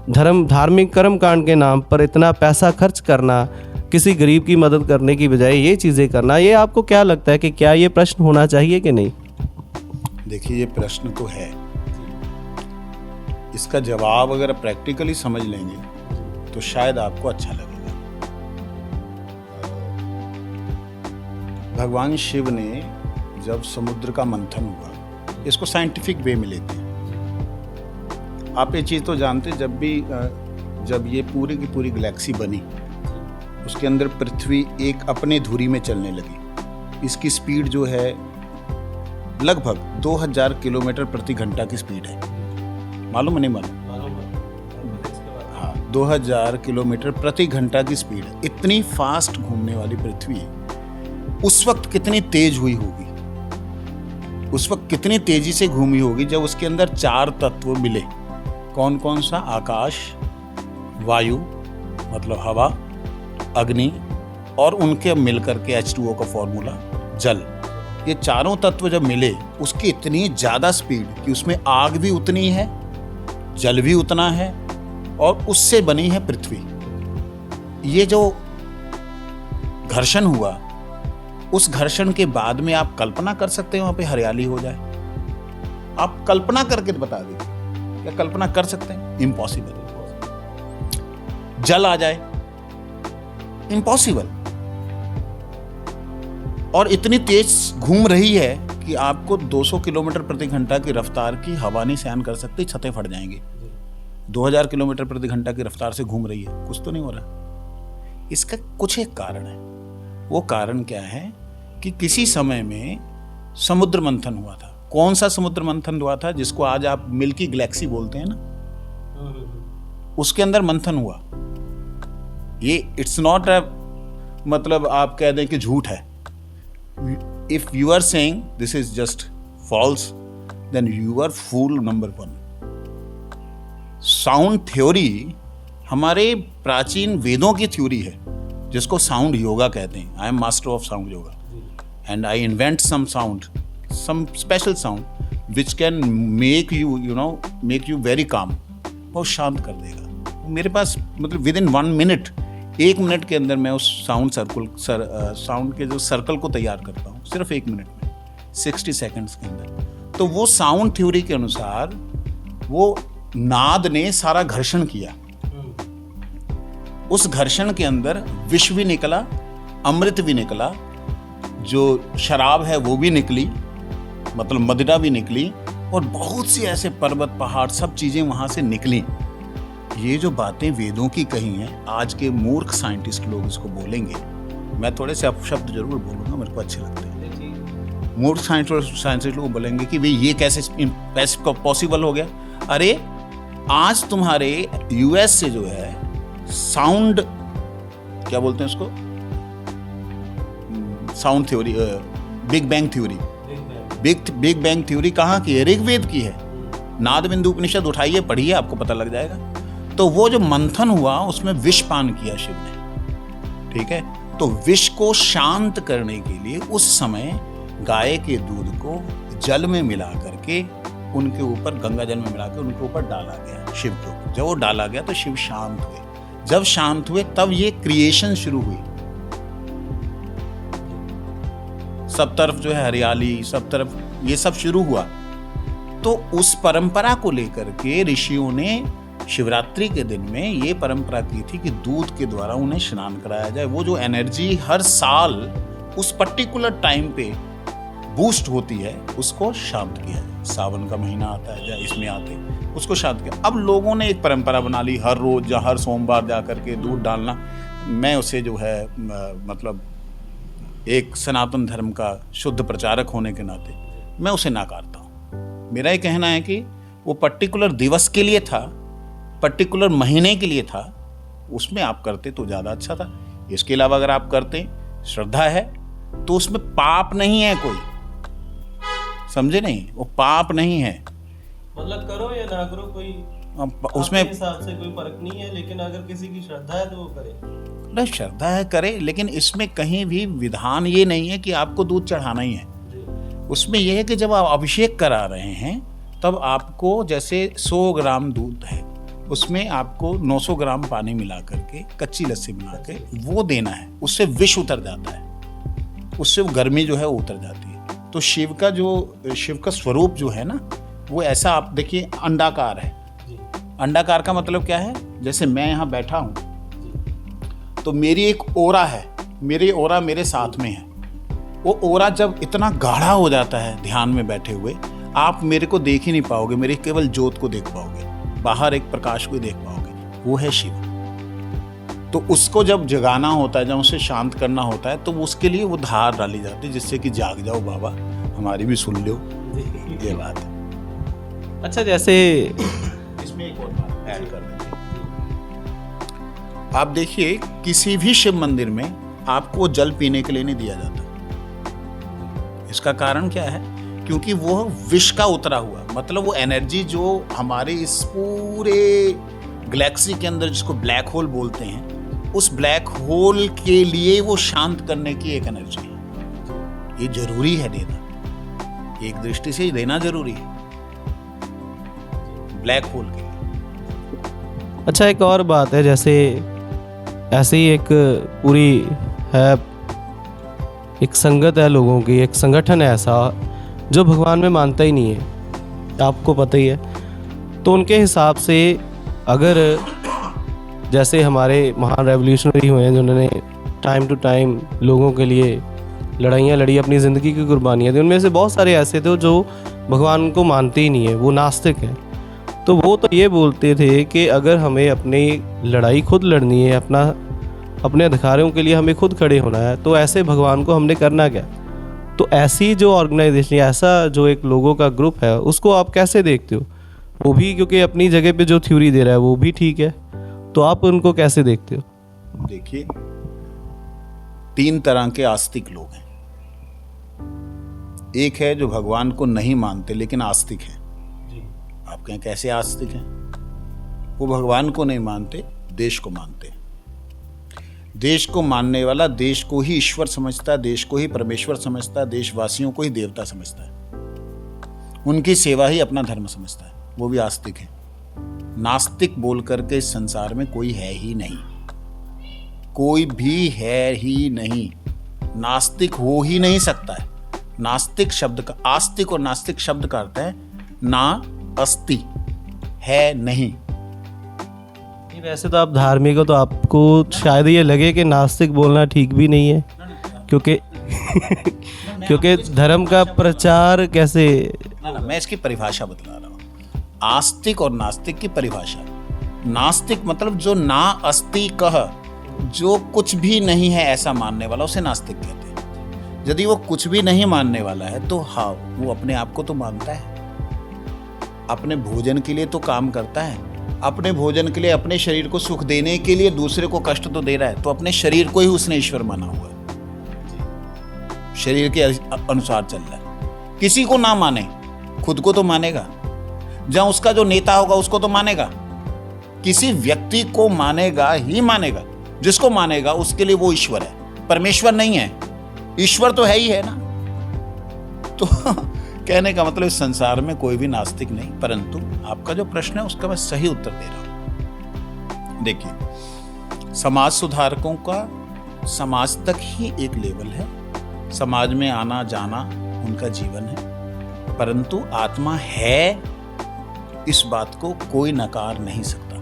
धार्मिक कर्म कांड के नाम पर इतना पैसा खर्च करना, किसी गरीब की मदद करने की बजाय ये चीज़ें करना, ये आपको क्या लगता है कि क्या ये प्रश्न होना चाहिए कि नहीं? देखिए, ये प्रश्न तो है, इसका जवाब अगर प्रैक्टिकली समझ लेंगे तो शायद आपको अच्छा लगेगा। भगवान शिव ने जब समुद्र का मंथन हुआ, इसको साइंटिफिक वे में लेते हैं। आप ये चीज़ तो जानते, जब ये पूरी की पूरी गैलेक्सी बनी, उसके अंदर पृथ्वी एक अपने धुरी में चलने लगी। इसकी स्पीड जो है लगभग 2000 किलोमीटर प्रति घंटा की स्पीड है। मालूम नहीं मालूम? हाँ, 2000 किलोमीटर प्रति घंटा की स्पीड है। इतनी फास्ट घूमने वाली पृथ्वी उस वक्त कितनी तेज हुई होगी, उस वक्त कितनी तेजी से घूमी होगी जब उसके अंदर 4 तत्व मिले। कौन कौन सा? आकाश, वायु मतलब हवा, अग्नि और उनके मिलकर के H2O का फॉर्मूला जल। ये चारों तत्व जब मिले उसकी इतनी ज़्यादा स्पीड कि उसमें आग भी उतनी है, जल भी उतना है और उससे बनी है पृथ्वी। ये जो घर्षण हुआ, उस घर्षण के बाद में आप कल्पना कर सकते हैं वहां पे हरियाली हो जाए? आप कल्पना करके बता दीजिए, क्या कल्पना कर सकते हैं? इम्पॉसिबल। जल आ जाए, इम्पॉसिबल। और इतनी तेज घूम रही है कि आपको 200 किलोमीटर प्रति घंटा की रफ्तार की हवा नहीं सहन कर सकती, छतें फट जाएंगी। 2000 किलोमीटर प्रति घंटा की रफ्तार से घूम रही है, कुछ तो नहीं हो रहा। इसका कुछ एक कारण है। वो कारण क्या है कि किसी समय में समुद्र मंथन हुआ था। कौन सा समुद्र मंथन हुआ था? जिसको आज आप मिल्की गैलेक्सी बोलते हैं ना, उसके अंदर मंथन हुआ। ये इट्स नॉट अ मतलब आप कह दें कि झूठ है। If you are saying this is just false, then you are fool number one. Sound theory हमारे प्राचीन वेदों की थ्योरी है, जिसको साउंड योगा कहते हैं। I am master of sound yoga and I invent some sound, some special sound which can make you very calm. बहुत शांत कर देगा। मेरे पास मतलब विद इन 1 मिनट, 1 मिनट के अंदर मैं उस साउंड के जो सर्कल को तैयार करता हूँ, सिर्फ 1 मिनट में, 60 सेकंड्स के अंदर। तो वो साउंड थ्योरी के अनुसार वो नाद ने सारा घर्षण किया। उस घर्षण के अंदर विष भी निकला, अमृत भी निकला, जो शराब है वो भी निकली, मतलब मदिरा भी निकली, और बहुत सी ऐसे पर्वत पहाड़ सब चीजें वहां से निकली। ये जो बातें वेदों की कही हैं, आज के मूर्ख साइंटिस्ट लोग इसको बोलेंगे। मैं थोड़े से अपशब्द जरूर बोलूंगा, मेरे को अच्छे लगते हैं। मूर्ख साइंटिस्ट लोग बोलेंगे कि भाई ये कैसे पॉसिबल हो गया। अरे आज तुम्हारे यूएस से जो है साउंड, क्या बोलते हैं उसको, sound theory, big bang theory, big bang theory कहाँ की है? ऋग्वेद की है। नाद बिंदु उपनिषद उठाइए, पढ़िए, आपको पता लग जाएगा। तो वो जो मंथन हुआ उसमें विष पान किया शिव ने, ठीक है। तो विष को शांत करने के लिए उस समय गाय के दूध को जल में मिला करके उनके ऊपर, गंगा जल में मिला के उनके ऊपर डाला गया, शिव के ऊपर। जब वो डाला गया तो शिव शांत हुए। जब शांत हुए तब ये क्रिएशन शुरू हुई। सब तरफ जो है हरियाली, सब तरफ ये सब शुरू हुआ। तो उस परंपरा को लेकर के ऋषियों ने शिवरात्रि के दिन में ये परंपरा की थी कि दूध के द्वारा उन्हें स्नान कराया जाए। वो जो एनर्जी हर साल उस पर्टिकुलर टाइम पे बूस्ट होती है, उसको शांत किया जाए। सावन का महीना आता है, इसमें आते उसको शांत किया। अब लोगों ने एक परंपरा बना ली, हर रोज या हर सोमवार जा करके दूध डालना। मैं उसे जो है मतलब एक सनातन धर्म का शुद्ध प्रचारक होने के नाते मैं उसे नकारता हूँ। मेरा ये कहना है कि वो पर्टिकुलर दिवस के लिए था, पर्टिकुलर महीने के लिए था, उसमें आप करते तो ज़्यादा अच्छा था। इसके अलावा अगर आप करते, श्रद्धा है, तो उसमें पाप नहीं है कोई, समझे नहीं? वो पाप नहीं है, मतलब करो या ना करो, कोई उसमें हिसाब से कोई फर्क नहीं है। लेकिन अगर किसी की श्रद्धा है तो वो करे, नहीं श्रद्धा है करे, लेकिन इसमें कहीं भी विधान ये नहीं है कि आपको दूध चढ़ाना ही है। उसमें यह है कि जब आप अभिषेक करा रहे हैं तब आपको, जैसे 100 ग्राम दूध है, उसमें आपको 900 ग्राम पानी मिला करके कच्ची लस्सी बना के वो देना है। उससे विष उतर जाता है, उससे वो गर्मी जो है वो उतर जाती है। तो शिव का स्वरूप जो है ना, वो ऐसा, आप देखिए, अंडाकार है। अंडाकार का मतलब क्या है? जैसे मैं यहाँ बैठा हूँ तो मेरी एक ओरा है, मेरी ओरा मेरे साथ में है। वो ओरा जब इतना गाढ़ा हो जाता है ध्यान में बैठे हुए, आप मेरे को देख ही नहीं पाओगे, मेरी केवल ज्योत को देख पाओगे, बाहर एक प्रकाश को देख पाओगे। वो है शिव। तो उसको जब जगाना होता है, जब उसे शांत करना होता है, तो उसके लिए वो धार डाली जाती है, जिससे कि जाग जाओ बाबा, हमारी भी सुन लो। ये बात है। अच्छा, जैसे इसमें एक और बात ऐड कर देते हैं। आप देखिए, किसी भी शिव मंदिर में आपको जल पीने के लिए नहीं दिया जाता। इसका कारण क्या है? क्योंकि वो विष का उतरा हुआ, मतलब वो एनर्जी जो हमारे इस पूरे गैलेक्सी के अंदर, जिसको ब्लैक होल बोलते हैं, उस ब्लैक होल के लिए वो शांत करने की एक एनर्जी है। ये जरूरी है देना, एक दृष्टि से ही देना जरूरी है ब्लैक होल के लिए। अच्छा, एक और बात है, जैसे ऐसे ही एक पूरी है, एक संगत है लोगों की, एक संगठन है ऐसा जो भगवान में मानता ही नहीं है, आपको पता ही है। तो उनके हिसाब से अगर जैसे हमारे महान रेवोल्यूशनरी हुए हैं जिन्होंने टाइम टू टाइम लोगों के लिए लड़ाइयाँ लड़ी, अपनी ज़िंदगी की कुर्बानियाँ दी, उनमें से बहुत सारे ऐसे थे जो भगवान को मानते ही नहीं है, वो नास्तिक हैं। तो वो तो ये बोलते थे कि अगर हमें अपनी लड़ाई खुद लड़नी है, अपने अधिकारों के लिए हमें खुद खड़े होना है, तो ऐसे भगवान को हमने करना क्या। तो ऐसी जो ऑर्गेनाइजेशन, ऐसा जो एक लोगों का ग्रुप है, उसको आप कैसे देखते हो? वो भी क्योंकि अपनी जगह पे जो थ्योरी दे रहा है वो भी ठीक है, तो आप उनको कैसे देखते हो? देखिए, 3 तरह के आस्तिक लोग हैं। एक है जो भगवान को नहीं मानते लेकिन आस्तिक हैं। आप कहें कैसे आस्तिक हैं? वो भगवान को नहीं मानते, देश को मानते हैं। देश को मानने वाला देश को ही ईश्वर समझता है, देश को ही परमेश्वर समझता है, देशवासियों को ही देवता समझता है, उनकी सेवा ही अपना धर्म समझता है, वो भी आस्तिक है। नास्तिक बोल करके इस संसार में कोई है ही नहीं, कोई भी है ही नहीं, नास्तिक हो ही नहीं सकता है। नास्तिक शब्द का, आस्तिक और नास्तिक शब्द का अर्थ है ना अस्ति, है नहीं। वैसे तो आप धार्मिक हो, तो आपको शायद ये लगे कि नास्तिक बोलना ठीक भी नहीं है, क्योंकि क्योंकि धर्म का प्रचार कैसे। ना, मैं इसकी परिभाषा बतला रहा हूँ। आस्तिक और नास्तिक की परिभाषा, नास्तिक मतलब जो ना अस्ति कह, जो कुछ भी नहीं है ऐसा मानने वाला, उसे नास्तिक कहते हैं। यदि वो कुछ भी नहीं मानने वाला है तो हाँ, वो अपने आप को तो मानता है, अपने भोजन के लिए तो काम करता है, अपने भोजन के लिए, अपने शरीर को सुख देने के लिए दूसरे को कष्ट तो दे रहा है, तो अपने शरीर को ही उसने ईश्वर माना हुआ है, शरीर के अनुसार चल रहा है। किसी को ना माने, खुद को तो मानेगा, जहां उसका जो नेता होगा उसको तो मानेगा, किसी व्यक्ति को मानेगा ही मानेगा, जिसको मानेगा उसके लिए वो ईश्वर है, परमेश्वर नहीं है। ईश्वर तो है ही है ना। तो कहने का मतलब इस संसार में कोई भी नास्तिक नहीं, परंतु आपका जो प्रश्न है उसका मैं सही उत्तर दे रहा हूं। देखिए, समाज सुधारकों का समाज तक ही एक लेवल है, समाज में आना जाना उनका जीवन है, परंतु आत्मा है इस बात को कोई नकार नहीं सकता।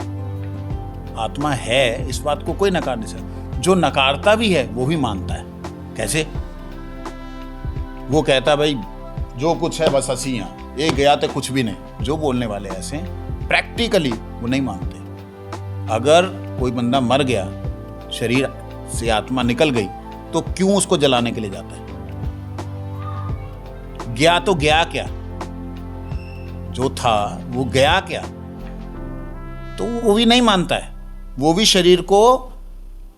आत्मा है इस बात को कोई नकार नहीं सकता। जो नकारता भी है वो भी मानता है। कैसे? वो कहता भाई जो कुछ है बस हंसियां, ये गया तो कुछ भी नहीं। जो बोलने वाले ऐसे प्रैक्टिकली वो नहीं मानते। अगर कोई बंदा मर गया, शरीर से आत्मा निकल गई, तो क्यों उसको जलाने के लिए जाता है? गया तो गया क्या? जो था वो गया क्या? तो वो भी नहीं मानता है, वो भी शरीर को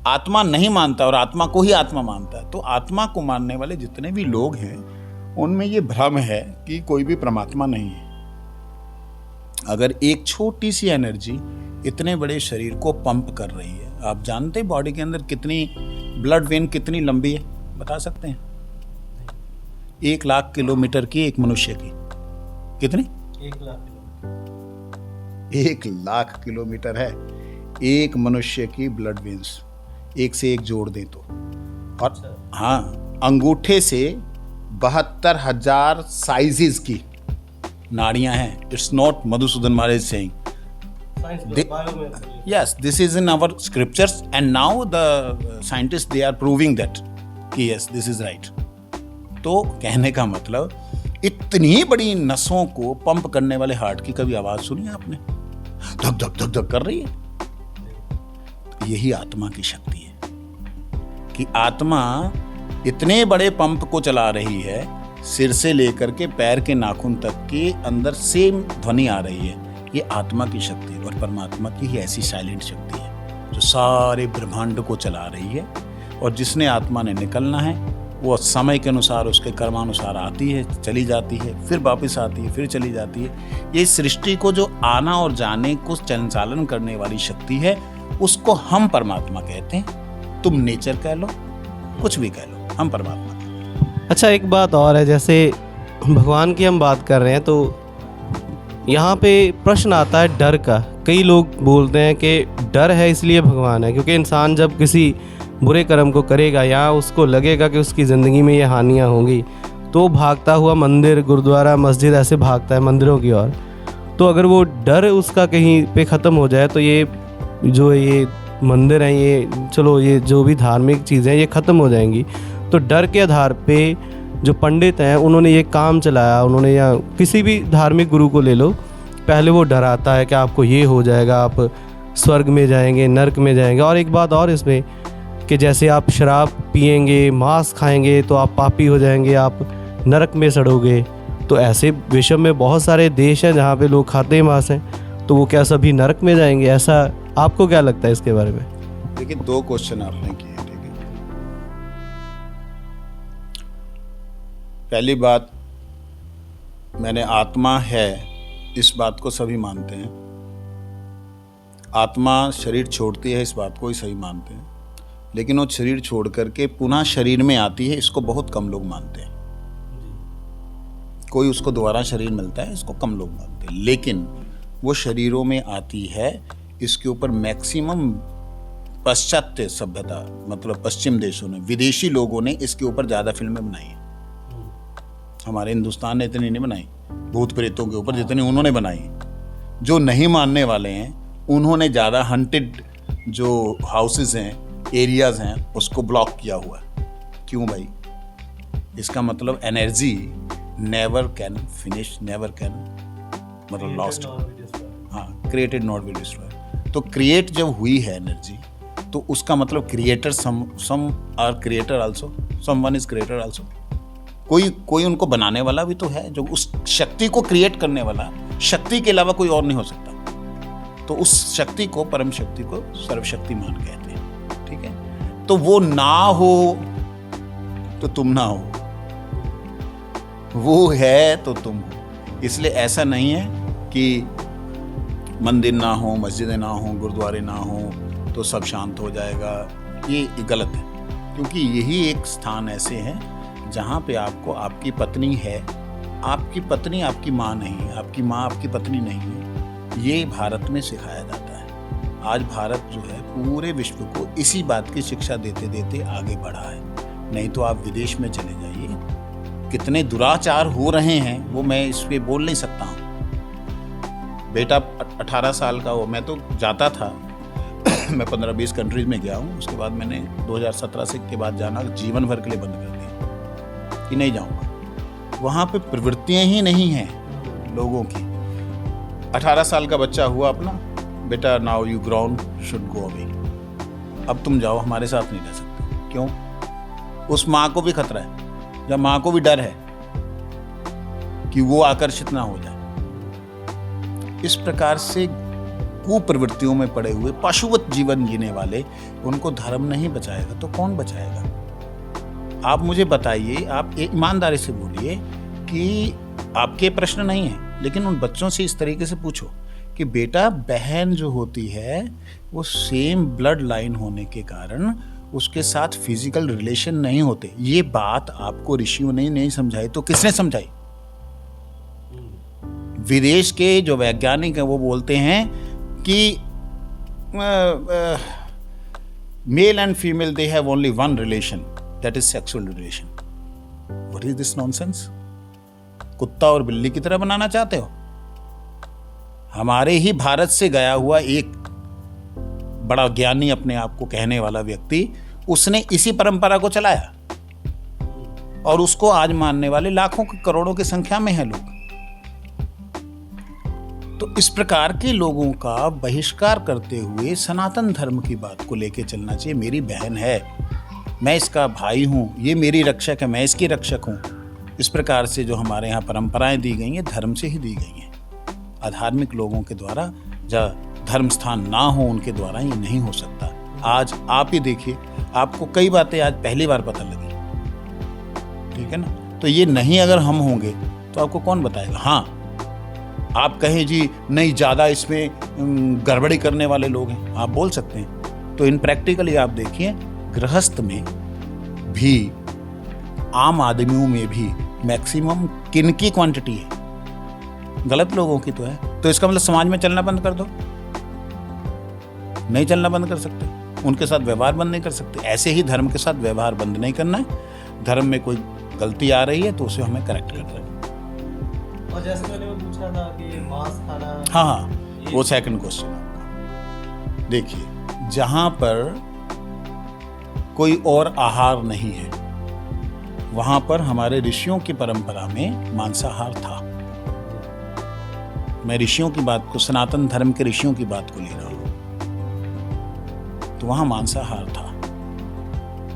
आत्मा नहीं मानता और आत्मा को ही आत्मा मानता है। तो आत्मा को मानने वाले जितने भी लोग हैं उनमें ये भ्रम है कि कोई भी परमात्मा नहीं है। अगर एक छोटी सी एनर्जी इतने बड़े शरीर को पंप कर रही है, आप जानते हैं बॉडी के अंदर कितनी ब्लड वेन कितनी लंबी है, बता सकते हैं? 1 लाख किलोमीटर की एक मनुष्य की कितनी? 1 लाख किलोमीटर है एक मनुष्य की ब्लड वेन्स, एक से एक जोड़ दें तो। और हाँ, अंगूठे से 72,000 साइजेस की नाड़ियां हैं। It's not Madhusudan Maharaj saying, yes, this is in our scriptures and now the scientists they are proving that कि yes, this is right। तो कहने का मतलब इतनी बड़ी नसों को पंप करने वाले हार्ट की कभी आवाज सुनी आपने? धक धक धक धक कर रही है। यही आत्मा की शक्ति है कि आत्मा इतने बड़े पंप को चला रही है, सिर से लेकर के पैर के नाखून तक के अंदर सेम ध्वनि आ रही है। ये आत्मा की शक्ति है और परमात्मा की ही ऐसी साइलेंट शक्ति है जो सारे ब्रह्मांड को चला रही है। और जिसने आत्मा ने निकलना है वो समय के अनुसार, उसके कर्मानुसार आती है, चली जाती है, फिर वापस आती है, फिर चली जाती है। ये सृष्टि को जो आना और जाने को संचालन करने वाली शक्ति है उसको हम परमात्मा कहते हैं। तुम नेचर कह लो, कुछ भी कह लो, हम परमात्मा कहते हैं। अच्छा, एक बात और है, जैसे भगवान की हम बात कर रहे हैं तो यहाँ पे प्रश्न आता है डर का। कई लोग बोलते हैं कि डर है इसलिए भगवान है, क्योंकि इंसान जब किसी बुरे कर्म को करेगा या उसको लगेगा कि उसकी ज़िंदगी में ये हानियाँ होंगी तो भागता हुआ मंदिर, गुरुद्वारा, मस्जिद ऐसे भागता है मंदिरों की ओर। तो अगर वो डर उसका कहीं पे ख़त्म हो जाए तो ये मंदिर हैं, ये चलो ये जो भी धार्मिक चीज़ें हैं ये ख़त्म हो जाएंगी। तो डर के आधार पे जो पंडित हैं उन्होंने ये काम चलाया, उन्होंने, या किसी भी धार्मिक गुरु को ले लो, पहले वो डराता है कि आपको ये हो जाएगा, आप स्वर्ग में जाएंगे, नरक में जाएंगे। और एक बात और इसमें कि जैसे आप शराब पिएंगे, मांस खाएंगे तो आप पापी हो जाएंगे, आप नरक में सड़ोगे। तो ऐसे विश्व में बहुत सारे देश हैं जहाँ पे लोग खाते मांस हैं, तो वो क्या सभी नरक में जाएंगे? ऐसा आपको क्या लगता है इसके बारे में? देखिए, 2 क्वेश्चन आपने किए, ठीक है। पहली बात, मैंने आत्मा है इस बात को सभी मानते हैं, आत्मा शरीर छोड़ती है इस बात को ही सही मानते हैं, लेकिन वो शरीर छोड़ करके पुनः शरीर में आती है इसको बहुत कम लोग मानते हैं। कोई उसको दोबारा शरीर मिलता है इसको कम लोग मानते हैं, लेकिन वो शरीरों में आती है, इसके ऊपर मैक्सिमम पाश्चात्य सभ्यता, मतलब पश्चिम देशों ने, विदेशी लोगों ने इसके ऊपर ज़्यादा फिल्में बनाई हैं। हमारे हिंदुस्तान ने इतनी नहीं बनाई भूत प्रेतों के ऊपर जितनी उन्होंने बनाई। जो नहीं मानने वाले हैं उन्होंने ज़्यादा हंटेड जो हाउसेस हैं, एरियाज हैं, उसको ब्लॉक किया हुआ है। क्यों भाई? इसका मतलब energy never can finish, never can, मतलब लॉस्ट, हाँ, क्रिएटेड नॉट विल डिस्ट्रॉय। तो क्रिएट जब हुई है एनर्जी तो उसका मतलब creator, some are creator also, someone is creator also. कोई उनको बनाने वाला भी तो है, जो उस शक्ति को क्रिएट करने वाला, शक्ति के अलावा कोई और नहीं हो सकता। तो उस शक्ति को, परम शक्ति को सर्वशक्तिमान कहते हैं, ठीक है। तो वो ना हो तो तुम ना हो, वो है तो तुम हो। इसलिए ऐसा नहीं है कि मंदिर ना हो, मस्जिदें ना हो, गुरुद्वारे ना हो तो सब शांत हो जाएगा। ये गलत है, क्योंकि यही एक स्थान ऐसे हैं जहाँ पे आपको, आपकी पत्नी है, आपकी पत्नी आपकी माँ नहीं है, आपकी माँ आपकी पत्नी नहीं है, ये भारत में सिखाया जाता है। आज भारत जो है पूरे विश्व को इसी बात की शिक्षा देते देते आगे बढ़ा है। नहीं तो आप विदेश में चले जाइए, कितने दुराचार हो रहे हैं वो मैं इस पे बोल नहीं सकता हूँ। बेटा 18 साल का हो, मैं तो जाता था मैं 15-20 कंट्रीज में गया हूँ। उसके बाद मैंने 2017 से के बाद जाना जीवन भर के लिए बंद कर दिया कि नहीं जाऊँगा। वहाँ पे प्रवृत्तियाँ ही नहीं हैं लोगों की। 18 साल का बच्चा हुआ अपना, बेटा now you ground should go away, अब तुम जाओ, हमारे साथ नहीं रह सकते। क्यों? उस माँ को भी खतरा है, या माँ को भी डर है कि वो आकर्षित ना हो जाए। इस प्रकार से कुप्रवृत्तियों में पड़े हुए पशुवत जीवन जीने वाले, उनको धर्म नहीं बचाएगा तो कौन बचाएगा? आप मुझे बताइए, आप ईमानदारी से बोलिए कि आपके प्रश्न नहीं है, लेकिन उन बच्चों से इस तरीके से पूछो कि बेटा, बहन जो होती है वो सेम ब्लड लाइन होने के कारण उसके साथ फिजिकल रिलेशन नहीं होते। ये बात आपको ऋषियों ने नहीं समझाई तो किसने समझाई? विदेश के जो वैज्ञानिक हैं वो बोलते हैं कि male and female they have only one relation, that is sexual relation. What is this nonsense? कुत्ता और बिल्ली की तरह बनाना चाहते हो? हमारे ही भारत से गया हुआ एक बड़ा ज्ञानी, अपने आप को कहने वाला व्यक्ति, उसने इसी परंपरा को चलाया और उसको आज मानने वाले लाखों करोड़ों की संख्या में हैं लोग। तो इस प्रकार के लोगों का बहिष्कार करते हुए सनातन धर्म की बात को लेके चलना चाहिए। मेरी बहन है, मैं इसका भाई हूँ, ये मेरी रक्षक है, मैं इसकी रक्षक हूँ। इस प्रकार से जो हमारे यहाँ परंपराएं दी गई हैं, धर्म से ही दी गई हैं। अधार्मिक लोगों के द्वारा, जहाँ धर्म स्थान ना हो उनके द्वारा ये नहीं हो सकता। आज आप ही देखिए, आपको कई बातें आज पहली बार पता लगी, ठीक है ना? तो ये नहीं अगर हम होंगे तो आपको कौन बताएगा? हाँ, आप कहें जी नहीं, ज़्यादा इसमें गड़बड़ी करने वाले लोग हैं, आप बोल सकते हैं। तो इन प्रैक्टिकली आप देखिए, गृहस्थ में भी आम आदमियों में भी मैक्सिमम किन की क्वांटिटी है? गलत लोगों की तो है। तो इसका मतलब समाज में चलना बंद कर दो। नहीं चलना बंद कर सकते, उनके साथ व्यवहार बंद नहीं कर सकते। ऐसे ही धर्म के साथ व्यवहार बंद नहीं करना है। धर्म में कोई गलती आ रही है तो उसे हमें करेक्ट करना है। और जैसे मैंने वो पूछा था कि मांस खाना, हाँ, वो सेकंड क्वेश्चन आपका। देखिए, जहां पर कोई और आहार नहीं है वहां पर हमारे ऋषियों की परंपरा में मांसाहार था। मैं ऋषियों की बात को, सनातन धर्म के ऋषियों की बात को ले रहा हूं, तो वहां मांसाहार था।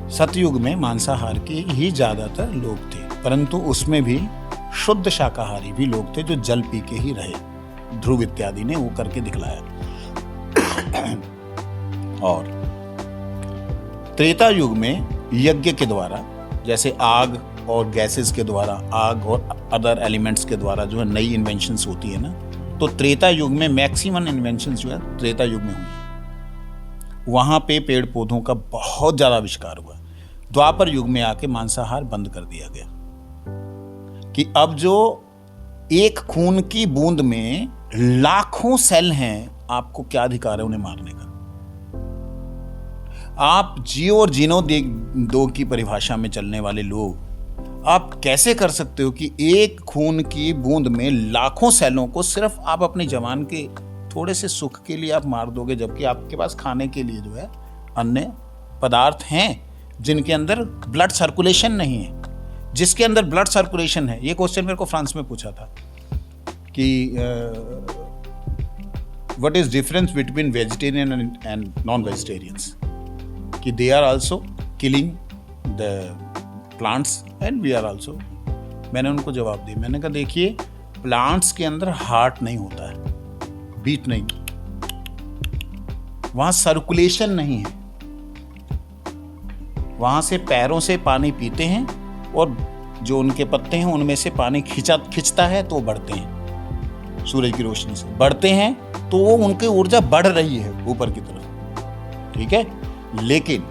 सतयुग में मांसाहार के ही ज्यादातर लोग थे, परंतु उसमें भी शुद्ध शाकाहारी भी लोग थे जो जल पी के ही रहे। ध्रुव इत्यादि ने वो करके दिखलाया। और त्रेता युग में यज्ञ के द्वारा, जैसे आग और गैसेस के द्वारा, आग और अदर एलिमेंट्स के द्वारा जो है नई इन्वेंशंस होती है ना, तो त्रेता युग में मैक्सिमम इन्वेंशंस जो है त्रेता युग में हुई है। वहाँ पे पेड़ पौधों का बहुत ज़्यादा आविष्कार हुआ। द्वापर युग में आके मांसाहार बंद कर दिया गया कि अब जो एक खून की बूंद में लाखों सेल हैं, आपको क्या अधिकार है उन्हें मारने का? आप जियो और जीनो दो की परिभाषा में चलने वाले लोग, आप कैसे कर सकते हो कि एक खून की बूंद में लाखों सेलों को सिर्फ आप अपने जवान के थोड़े से सुख के लिए आप मार दोगे, जबकि आपके पास खाने के लिए जो है अन्य पदार्थ हैं जिनके अंदर ब्लड सर्कुलेशन नहीं है। जिसके अंदर ब्लड सर्कुलेशन है, ये क्वेश्चन मेरे को फ्रांस में पूछा था कि what is difference between vegetarian and non vegetarians, कि they are also killing the plants and we are also. मैंने उनको जवाब दिया, मैंने कहा देखिए, प्लांट्स के अंदर हार्ट नहीं होता है, बीट नहीं, वहां सर्कुलेशन नहीं है, वहां से पैरों से पानी पीते हैं और जो उनके पत्ते हैं उनमें से पानी खिंचता है तो बढ़ते हैं, सूरज की रोशनी से बढ़ते हैं, तो वो उनकी ऊर्जा बढ़ रही है ऊपर की तरफ, ठीक है। लेकिन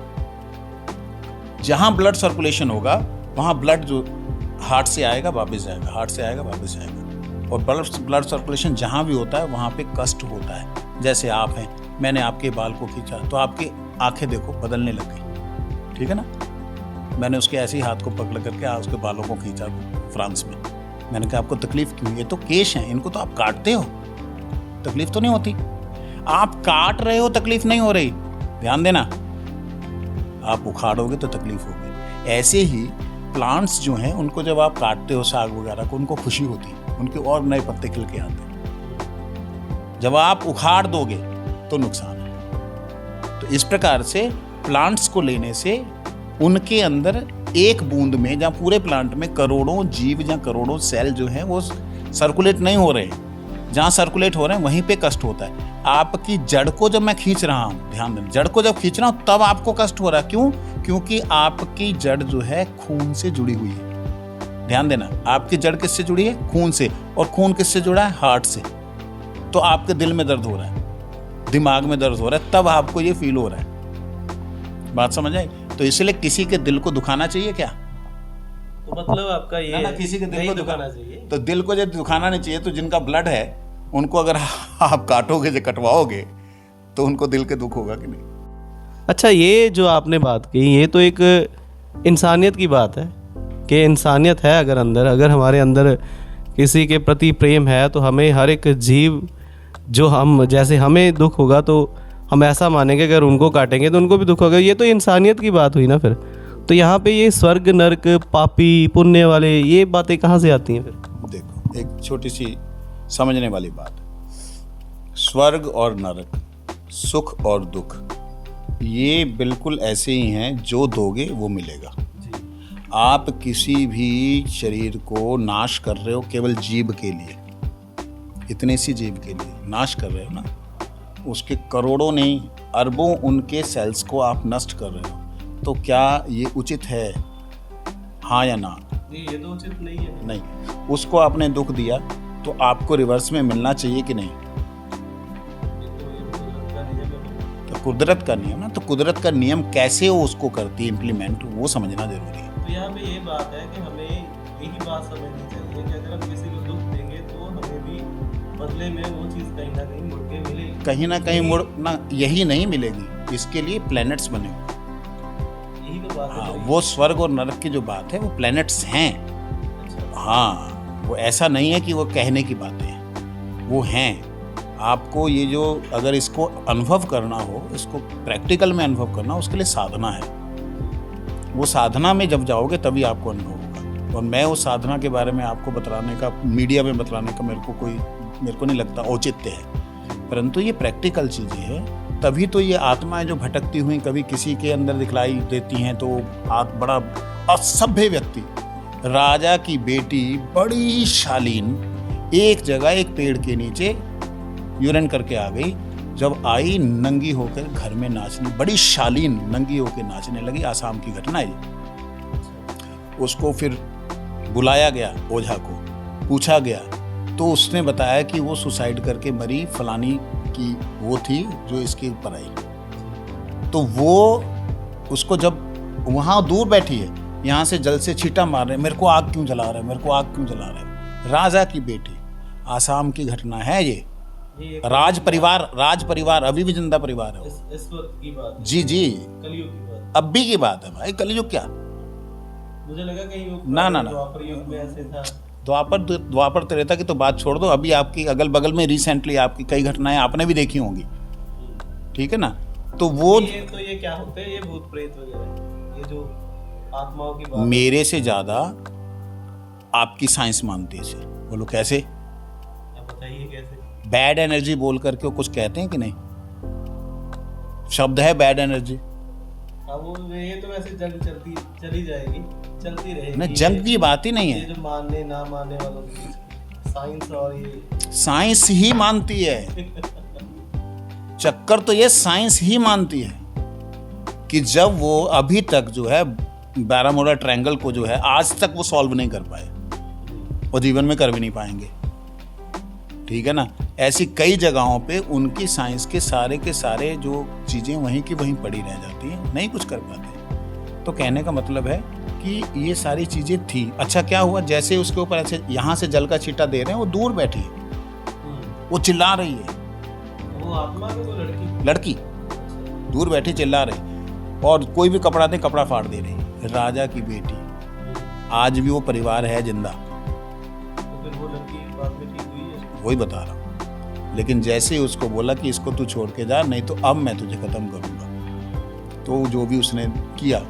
जहां ब्लड सर्कुलेशन होगा वहां ब्लड जो हार्ट से आएगा वापस जाएगा, हार्ट से आएगा वापस जाएगा। और ब्लड सर्कुलेशन जहां भी होता है वहां पे कष्ट होता है। जैसे आप हैं, मैंने आपके बाल को खींचा तो आपकी आंखें देखो बदलने लग गई, ठीक है ना। मैंने उसके ऐसे ही हाथ को पकड़ करके उसके बालों को खींचा फ्रांस में। मैंने कहा आपको तकलीफ क्यों? ये तो केश हैं, इनको तो आप काटते हो, तकलीफ तो नहीं होती। आप काट रहे हो, तकलीफ नहीं हो रही, ध्यान देना। आप उखाड़ोगे तो तकलीफ होगी। ऐसे ही प्लांट्स जो हैं उनको जब आप काटते हो, साग वगैरह को, उनको खुशी होती है, उनके और नए पत्ते खिल के आते हैं। जब आप उखाड़ दोगे तो नुकसान है। तो इस प्रकार से प्लांट्स को लेने से उनके अंदर एक बूंद में, जहाँ पूरे प्लांट में करोड़ों जीव या करोड़ों सेल जो हैं वो सर्कुलेट नहीं हो रहे, जहाँ सर्कुलेट हो रहे हैं वहीं पे कष्ट होता है। आपकी जड़ को जब मैं खींच रहा हूँ, ध्यान देना, जड़ को जब खींच रहा हूँ तब आपको कष्ट हो रहा है। क्यों? क्योंकि आपकी जड़ जो है खून से जुड़ी हुई है। ध्यान देना, आपकी जड़ किससे जुड़ी है? खून से। और खून किससे जुड़ा है? हार्ट से। तो आपके दिल में दर्द हो रहा है, दिमाग में दर्द हो रहा है, तब आपको ये फील हो रहा है। बात समझ आई? तो इसलिए किसी के दिल को दुखाना चाहिए क्या? तो मतलब आपका ये ना, किसी के दिल को दुखाना चाहिए। तो दिल को जब दुखाना नहीं चाहिए, तो जिनका ब्लड है उनको अगर आप काटोगे, जो कटवाओगे, तो उनको दिल के दुख होगा कि नहीं? अच्छा, ये जो आपने बात की, ये तो एक इंसानियत की बात है कि इंसानियत है अगर अंदर, अगर हमारे अंदर किसी के प्रति प्रेम है तो हमें हर एक जीव जो हम, जैसे हमें दुख होगा तो हम ऐसा मानेंगे अगर उनको काटेंगे तो उनको भी दुख होगा। ये तो इंसानियत की बात हुई ना फिर। तो यहाँ पे ये स्वर्ग नरक, पापी पुण्य वाले, ये बातें कहाँ से आती हैं फिर? देखो, एक छोटी सी समझने वाली बात, स्वर्ग और नरक, सुख और दुख, ये बिल्कुल ऐसे ही हैं, जो दोगे वो मिलेगा। आप किसी भी शरीर को नाश कर रहे हो केवल जीव के लिए, इतने सी जीव के लिए नाश कर रहे हो ना, उसके करोड़ों नहीं अरबों उनके सेल्स को आप नष्ट कर रहे हो, तो क्या ये उचित है? हाँ या ना? नहीं, ये तो उचित नहीं है। नहीं। उसको आपने दुख दिया तो आपको रिवर्स में मिलना चाहिए कि नहीं? तो कुदरत का नियम ना, तो कुदरत का नियम कैसे वो उसको करती है इम्प्लीमेंट, वो समझना जरूरी है। तो यहाँ पे ये बात है कि हमें यही बात समझनी चाहिए कि अगर हम किसी को दुख देंगे तो हमें भी बदले में वो चीज़ कहीं ना कहीं मुड़ के मिलेगी, कहीं ना कहीं मुड़ ना, यही नहीं मिलेगी, इसके लिए प्लैनेट्स बने हुए। यही तो बात हाँ, है। वो स्वर्ग और नरक की जो बात है वो प्लैनेट्स हैं। हाँ, वो ऐसा नहीं है कि वो कहने की बातें हैं, वो हैं। आपको ये जो अगर इसको अनुभव करना हो, इसको प्रैक्टिकल में अनुभव करना हो, उसके लिए साधना है। वो साधना में जब जाओगे तभी आपको अनुभव होगा। और मैं उस साधना के बारे में आपको बतलाने का, मीडिया में बतलाने का मेरे को नहीं लगता औचित्य है, परंतु ये प्रैक्टिकल चीज़ें हैं। तभी तो ये आत्माएं जो भटकती हुई कभी किसी के अंदर दिखलाई देती हैं, तो बड़ा असभ्य व्यक्ति, राजा की बेटी बड़ी शालीन एक जगह एक पेड़ के नीचे यूरिन करके आ गई। जब आई नंगी होकर घर में नाचनी, बड़ी शालीन नंगी होकर नाचने लगी। आसाम की घटना है। उसको फिर बुलाया गया, ओझा को पूछा गया, तो उसने बताया कि वो सुसाइड करके मरी, फलानी की वो थी जो इसके ऊपर आई। तो वो उसको जब वहाँ दूर बैठी है, यहाँ से जल से छींटा मार रहे, मेरे को आग क्यों जला रहे, मेरे को आग क्यों जला रहे। राजा की बेटी, आसाम की घटना है ये। राज परिवार अभी भी जिंदा परिवार है। इस वक्त की बात है। जी, कलयुग की बात, अब भी की बात है भाई। कलयुग क्या, मुझे लगा कहीं वो ना द्वापर युग में ऐसे था। द्वापर त्रेता की तो बात छोड़ दो, अभी आपकी अगल बगल में रिसेंटली आपकी कई घटनाएं आपने भी देखी होंगी, ठीक है ना। तो वो ये क्या होते हैं, ये भूत प्रेत वगैरह, ये जो आत्माओं की बात, मेरे से ज्यादा आपकी साइंस मानती है इसे। बोलो कैसे, आप बताइए कैसे। बैड एनर्जी बोल करके वो कुछ कहते हैं कि नहीं, शब्द है बैड एनर्जी। अब वो ये तो वैसे जंग चली जाएगी, चलती रहेगी ना, जंग की बात ही नहीं ये है। जो मानने ना मानने वालों की साइंस, और ये साइंस ही मानती है। चक्कर तो ये साइंस ही मानती है कि जब वो अभी तक जो है बैरामोडा ट्रायंगल को जो है आज तक वो सॉल्व नहीं कर पाए, और जीवन में कर भी नहीं पाएंगे, ठीक है ना। ऐसी कई जगहों पे उनकी साइंस के सारे जो चीज़ें वहीं की वहीं पड़ी रह जाती हैं, नहीं कुछ कर पाते। तो कहने का मतलब है कि ये सारी चीज़ें थी। अच्छा, क्या हुआ, जैसे उसके ऊपर ऐसे यहाँ से जल का छींटा दे रहे हैं, वो दूर बैठी है, वो चिल्ला रही है। वो आत्मा में वो लड़की दूर बैठी चिल्ला रही, और कोई भी कपड़ा दे कपड़ा फाड़ दे रही। राजा की बेटी, आज भी वो परिवार है जिंदा, तो फिर वो लड़की बाद में ठीक हुई है। वही बता रहा हूँ। लेकिन जैसे ही उसको बोला कि इसको तू छोड़ के जा, नहीं तो अब मैं तुझे खत्म करूँगा, तो जो भी उसने किया,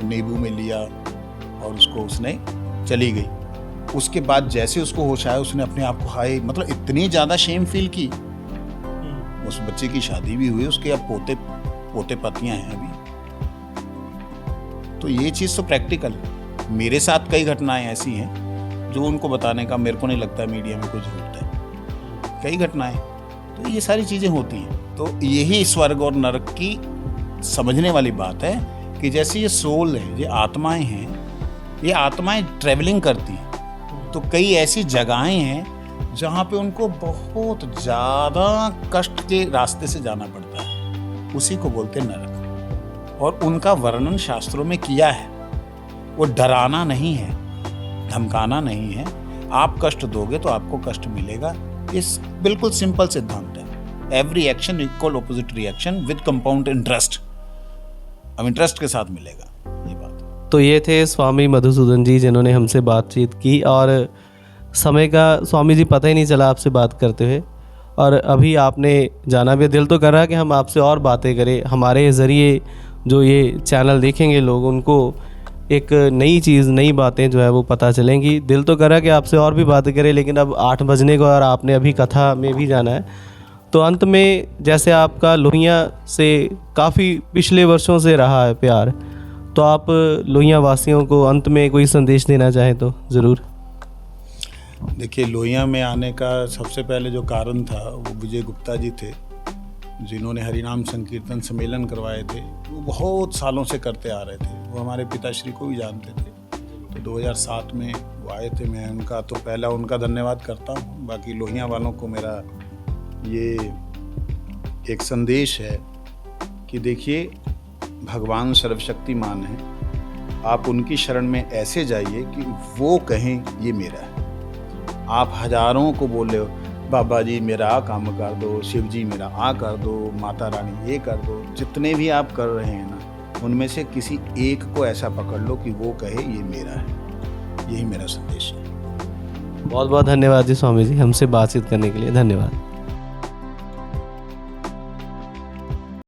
नींबू में लिया और उसको उसने चली गई। उसके बाद जैसे उसको होश आया, उसने अपने आप को हाय, मतलब इतनी ज़्यादा शेम फील की। उस बच्चे की शादी भी हुई, उसके अब पोते पतियाँ हैं अभी। तो ये चीज़ तो प्रैक्टिकल है। मेरे साथ कई घटनाएं ऐसी हैं जो उनको बताने का मेरे को नहीं लगता मीडिया में कुछ जरूरत है। कई घटनाएं, तो ये सारी चीज़ें होती हैं। तो यही स्वर्ग और नरक की समझने वाली बात है कि जैसे ये सोल है, ये आत्माएं हैं, ये आत्माएं ट्रैवलिंग करती हैं। तो कई ऐसी जगहें हैं जहाँ पे उनको बहुत ज़्यादा कष्ट के रास्ते से जाना पड़ता है, उसी को बोलते हैं नरक। और उनका वर्णन शास्त्रों में किया है। वो डराना नहीं है, धमकाना नहीं है। आप कष्ट दोगे तो आपको कष्ट मिलेगा। ये बिल्कुल सिंपल सिद्धांत है। Every action equal opposite reaction with compound interest. अब इंटरेस्ट के साथ मिलेगा, ये बात। तो ये थे स्वामी मधुसूदन जी, जिन्होंने हमसे बातचीत की, और समय का स्वामी जी पता ही नहीं चला आपसे बात करते हुए। और अभी आपने जाना भी, दिल तो कर रहा है कि हम आपसे और बातें करें। हमारे ज़रिए जो ये चैनल देखेंगे लोग, उनको एक नई चीज़, नई बातें जो है वो पता चलेंगी। दिल तो कर रहा है कि आपसे और भी बातें करें, लेकिन अब 8 बजने को और आपने अभी कथा में भी जाना है। तो अंत में, जैसे आपका लोहिया से काफ़ी पिछले वर्षों से रहा है प्यार, तो आप लोहिया वासियों को अंत में कोई संदेश देना चाहें तो ज़रूर। देखिए, लोहिया में आने का सबसे पहले जो कारण था वो विजय गुप्ता जी थे, जिन्होंने हरिनाम संकीर्तन सम्मेलन करवाए थे। वो बहुत सालों से करते आ रहे थे, वो हमारे पिताश्री को भी जानते थे। तो 2007 में वो आए थे। मैं उनका तो पहला उनका धन्यवाद करता हूँ। बाकी लोहिया वालों को मेरा ये एक संदेश है कि देखिए भगवान सर्वशक्तिमान है, आप उनकी शरण में ऐसे जाइए कि वो कहें ये मेरा है। आप हजारों को बोले हो बाबा जी मेरा आ काम कर दो, शिव जी मेरा आ कर दो, माता रानी ये कर दो, जितने भी आप कर रहे हैं ना, उनमें से किसी एक को ऐसा पकड़ लो कि वो कहे ये मेरा है। यही मेरा संदेश है। बहुत बहुत धन्यवाद जी स्वामी जी, हमसे बातचीत करने के लिए धन्यवाद।